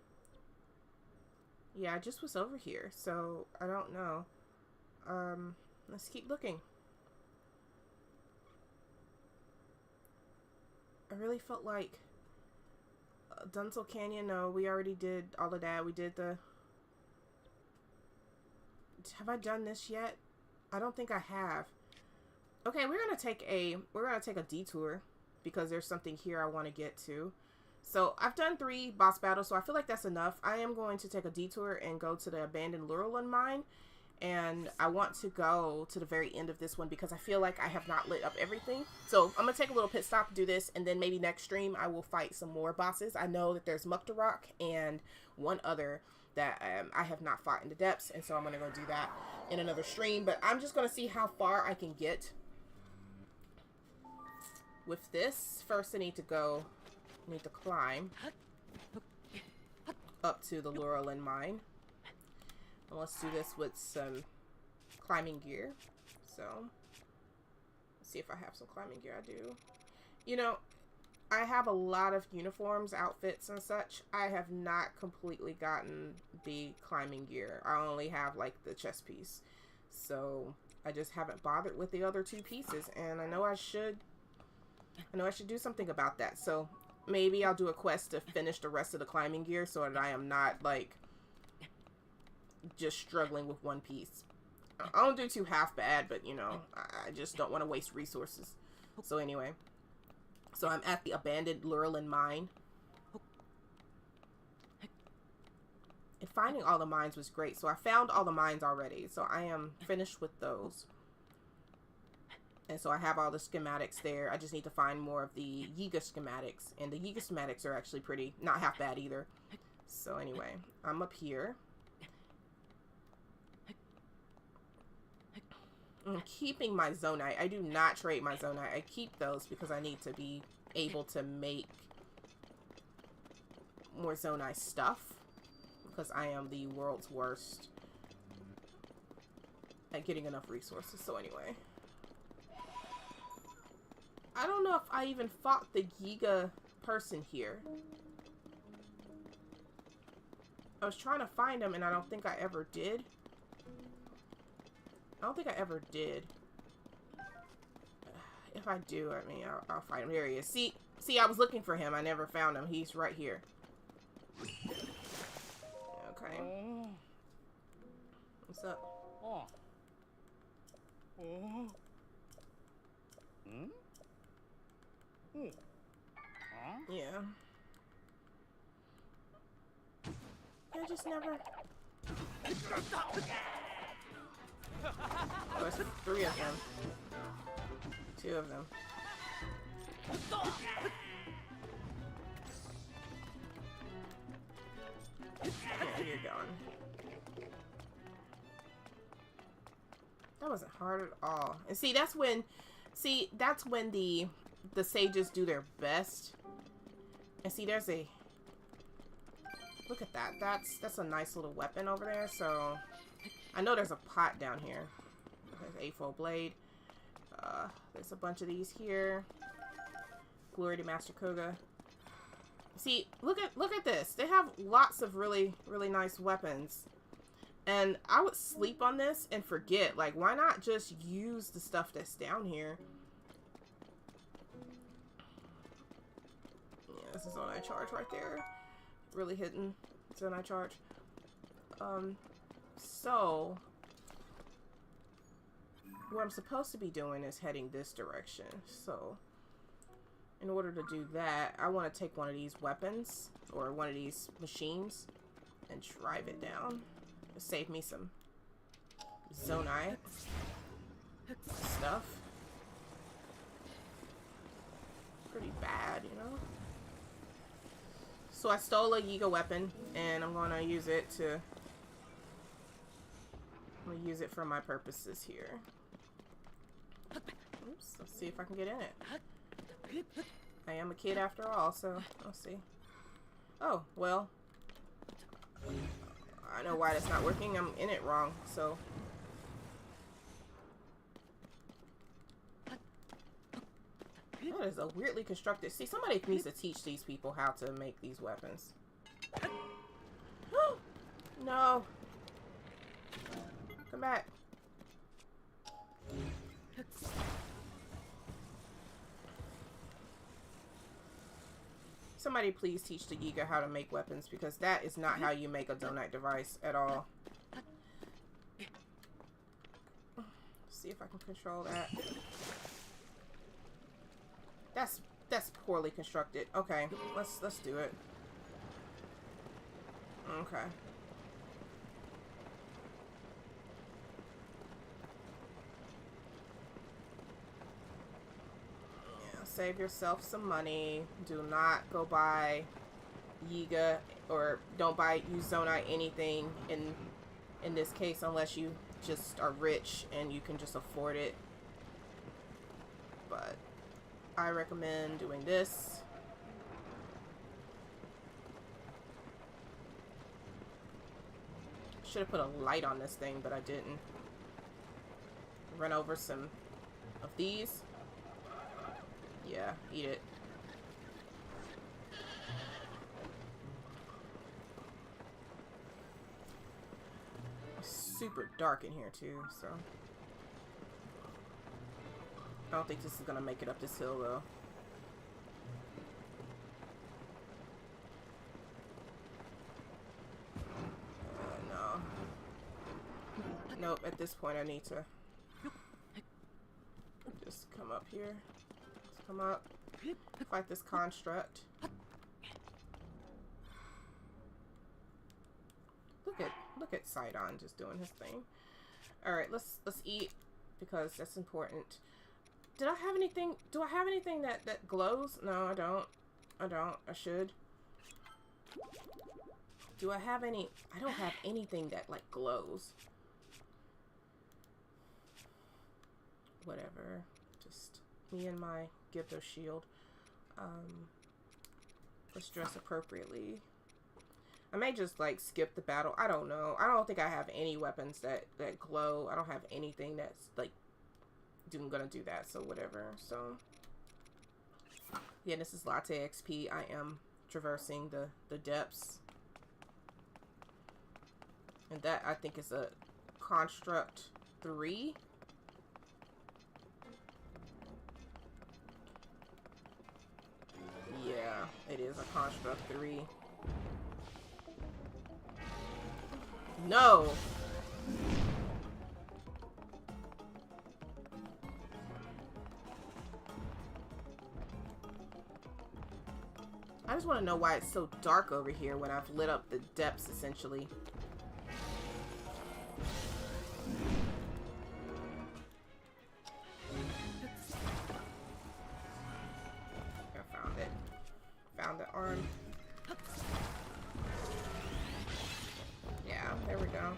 Yeah, I just was over here, so I don't know. Let's keep looking. I really felt like Dunsel Canyon. No, we already did all of that. We did the... Have I done this yet? I don't think I have. Okay, we're gonna take a detour because there's something here I want to get to. So I've done 3 boss battles, so I feel like that's enough. I am going to take a detour and go to the abandoned Lurelin mine, and I want to go to the very end of this one because I feel like I have not lit up everything. So I'm gonna take a little pit stop, do this, and then maybe next stream I will fight some more bosses. I know that there's Muktarok and one other that I have not fought in the depths, and so I'm gonna go do that in another stream. But I'm just gonna see how far I can get with this. First I need to climb up to the Lurelin mine, and let's do this with some climbing gear. So let's see if I have some climbing gear. I do. You know, I have a lot of uniforms, outfits, and such. I have not completely gotten the climbing gear. I only have, like, the chest piece. So I just haven't bothered with the other 2 pieces. And I know I should do something about that. So maybe I'll do a quest to finish the rest of the climbing gear so that I am not, like, just struggling with 1 piece. I don't do too half bad, but, you know, I just don't want to waste resources. So anyway. So I'm at the abandoned Lurelin mine. And finding all the mines was great. So I found all the mines already. So I am finished with those. And so I have all the schematics there. I just need to find more of the Yiga schematics. And the Yiga schematics are actually not half bad either. So anyway, I'm up here. I'm keeping my Zonite. I do not trade my Zonite. I keep those because I need to be able to make more Zonite stuff. Because I am the world's worst at getting enough resources. So anyway. I don't know if I even fought the Yiga person here. I was trying to find him and I don't think I ever did. I don't think I ever did. If I do, I mean, I'll find him. Here he is. See, I was looking for him. I never found him. He's right here. Okay. What's up? Yeah. I just never... Oh, it's 3 of them. 2 of them. Yeah, you're gone. That wasn't hard at all. And see, that's when the sages do their best. And see, there's a... Look at that. That's a nice little weapon over there. So, I know there's a pot down here. There's a 8-fold blade. There's a bunch of these here. Glory to Master Koga. See, look at this. They have lots of really, really nice weapons. And I would sleep on this and forget. Like, why not just use the stuff that's down here? Yeah, this is Zonai charge right there. Really hitting Zonai charge. So what I'm supposed to be doing is heading this direction. So in order to do that, I want to take one of these weapons or one of these machines and drive it down. Save me some Zonai stuff. Pretty bad, you know? So I stole a Yiga weapon, and I'm gonna use it for my purposes here. Oops, let's see if I can get in it. I am a kid after all, so let's see. Oh, well. I know why that's not working. I'm in it wrong, so. That is a weirdly constructed. See, somebody needs to teach these people how to make these weapons. No. Come back. Somebody please teach the Yiga how to make weapons, because that is not how you make a donut device at all. Let's see if I can control that. That's poorly constructed. Okay, let's do it. Okay. Save yourself some money. Do not go buy Yiga, or don't use Zonai anything in this case, unless you just are rich and you can just afford it. But I recommend doing this. Should have put a light on this thing, but I didn't. Run over some of these. Yeah, eat it. It's super dark in here too, so I don't think this is gonna make it up this hill though. No. Nope, at this point I need to just come up here. Come up, fight this construct. Look at Sidon just doing his thing. All right, let's eat, because that's important. Did I have anything? Do I have anything that glows? No, I don't. I should. Do I have any? I don't have anything that like glows. Whatever. Just me and my Gypto shield. Let's dress appropriately. I may just like skip the battle. I don't know. I don't think I have any weapons that glow. I don't have anything that's like gonna do that, so whatever. So yeah, this is LatteXP. I am traversing the depths, and that I think is a construct 3. Yeah, it is a construct 3. No! I just want to know why it's so dark over here when I've lit up the depths, essentially. I found it. Found the arm. Yeah, there we go.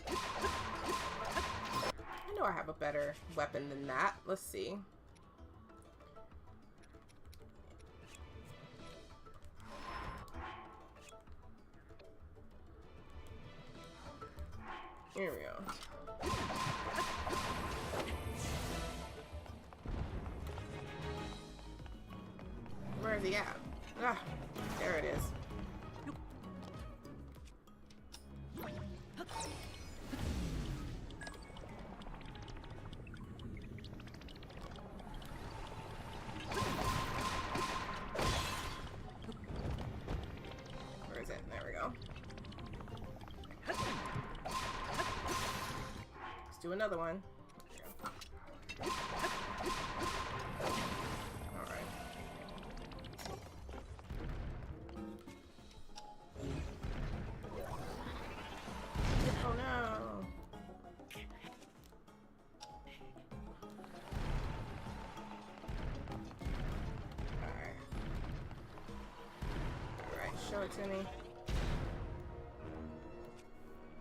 I know I have a better weapon than that. Let's see. Here we go. Where is he at? Ah, there it is. Where is it? There we go. Let's do another one. Alright. Oh no! Alright. Alright, show it to me.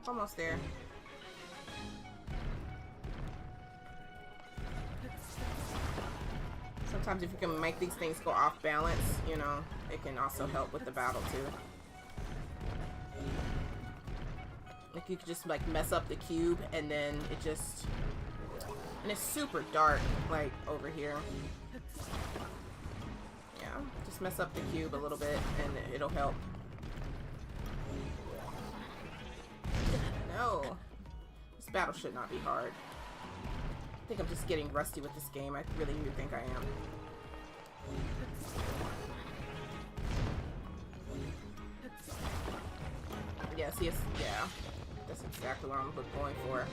Almost there. Sometimes if you can make these things go off balance, you know, it can also help with the battle too. Like you could just like mess up the cube and then it just, and it's super dark like over here. Yeah, just mess up the cube a little bit and it'll help. No, this battle should not be hard. I think I'm just getting rusty with this game. I really do think I am. Yeah, see, it's, yeah. That's exactly what I'm going for.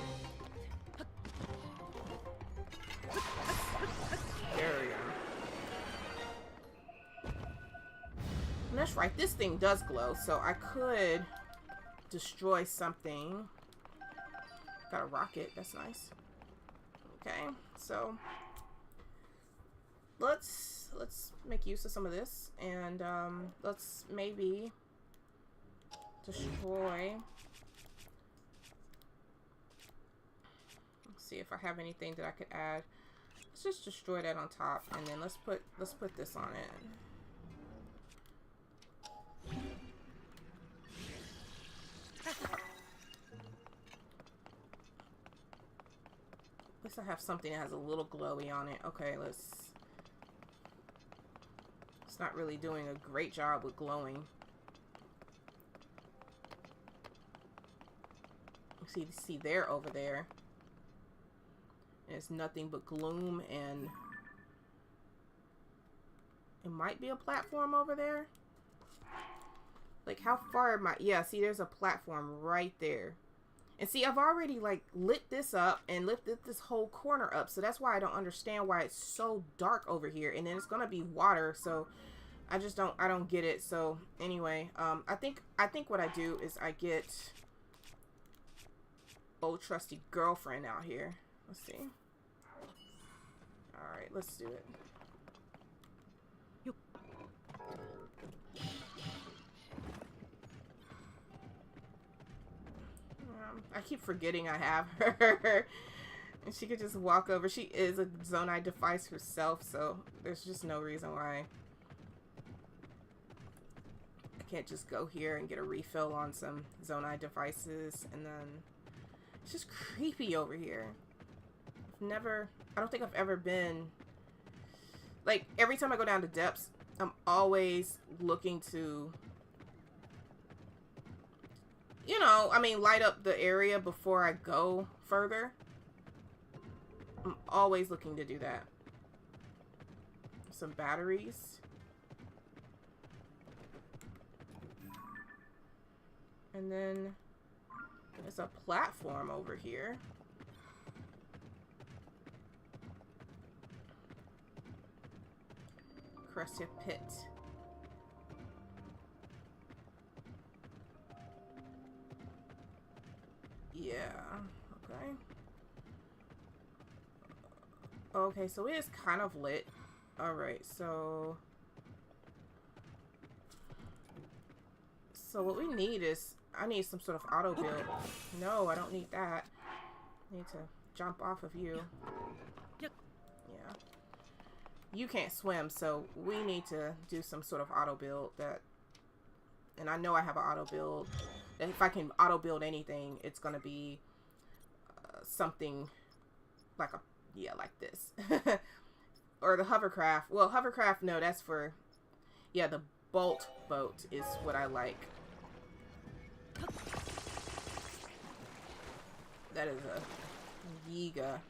There we go. And that's right, this thing does glow, so I could destroy something. Got a rocket, that's nice. Okay, so let's make use of some of this, and let's maybe destroy. Let's see if I have anything that I could add. Let's just destroy that on top, and then let's put this on it. At least I have something that has a little glowy on it. Okay, it's not really doing a great job with glowing. See there over there. It's nothing but gloom, and it might be a platform over there. Like how far am I? Yeah, see there's a platform right there. And see, I've already like lit this up and lifted this whole corner up. So that's why I don't understand why it's so dark over here. And then it's going to be water. So I don't get it. So anyway, I think what I do is I get old trusty girlfriend out here. Let's see. All right, let's do it. I keep forgetting I have her. And she could just walk over. She is a Zonai device herself, so there's just no reason why I can't just go here and get a refill on some Zonai devices. And then it's just creepy over here. I don't think I've ever been, like, every time I go down to depths, I'm always looking to, you know, I mean, light up the area before I go further. I'm always looking to do that. Some batteries. And then there's a platform over here. Crescia Pit. Yeah, okay. Okay, so it is kind of lit. Alright, so what we need is, I need some sort of auto build. No, I don't need that. I need to jump off of you. Yeah. You can't swim, so we need to do some sort of auto build that, and I know I have an auto build. If I can auto build anything, it's gonna be something like a, yeah, like this. Or the hovercraft. Well, hovercraft, no, that's for, yeah, the bolt boat is what I like. That is a Giga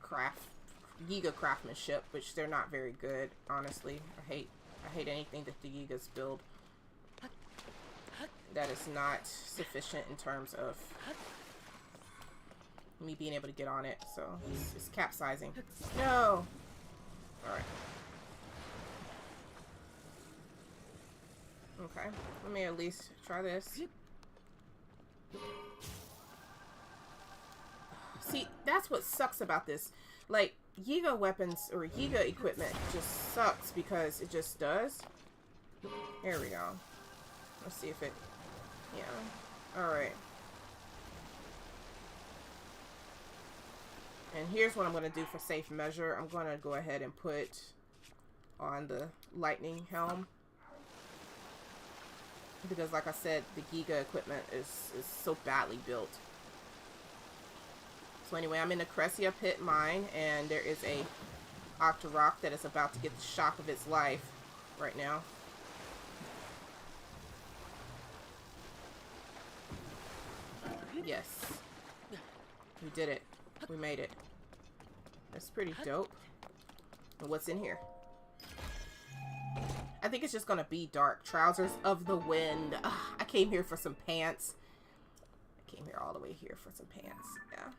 craftsmanship, which they're not very good, honestly. I hate anything that the Gigas build that is not sufficient in terms of me being able to get on it. So it's capsizing. No. All right. Okay. Let me at least try this. See, that's what sucks about this. Like, Yiga weapons or Yiga equipment just sucks because it just does. There we go. Let's see if it... Yeah. Alright. And here's what I'm going to do for safe measure. I'm going to go ahead and put on the lightning helm. Because like I said, the Giga equipment is so badly built. So anyway, I'm in the Crescia Pit mine, and there is a Octorok that is about to get the shock of its life right now. Yes. We did it. We made it. That's pretty dope. And what's in here? I think it's just gonna be dark. Trousers of the Wind. Ugh, I came here for some pants. I came here all the way here for some pants. Yeah.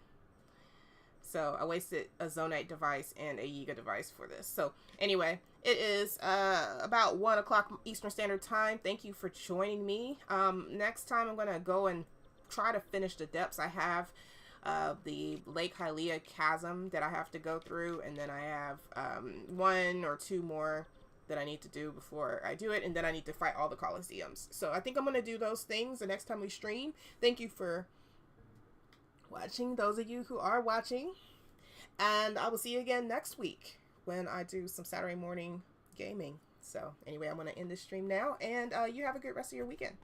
So I wasted a Zonite device and a Yiga device for this. So anyway, it is about 1 o'clock Eastern Standard Time. Thank you for joining me. Next time I'm gonna go and try to finish the depths. I have the Lake Hylia chasm that I have to go through, and then I have 1 or 2 more that I need to do before I do it, and then I need to fight all the Colosseums. So I think I'm going to do those things the next time we stream. Thank you for watching, those of you who are watching, and I will see you again next week when I do some Saturday morning gaming. So anyway, I'm going to end this stream now, and you have a good rest of your weekend.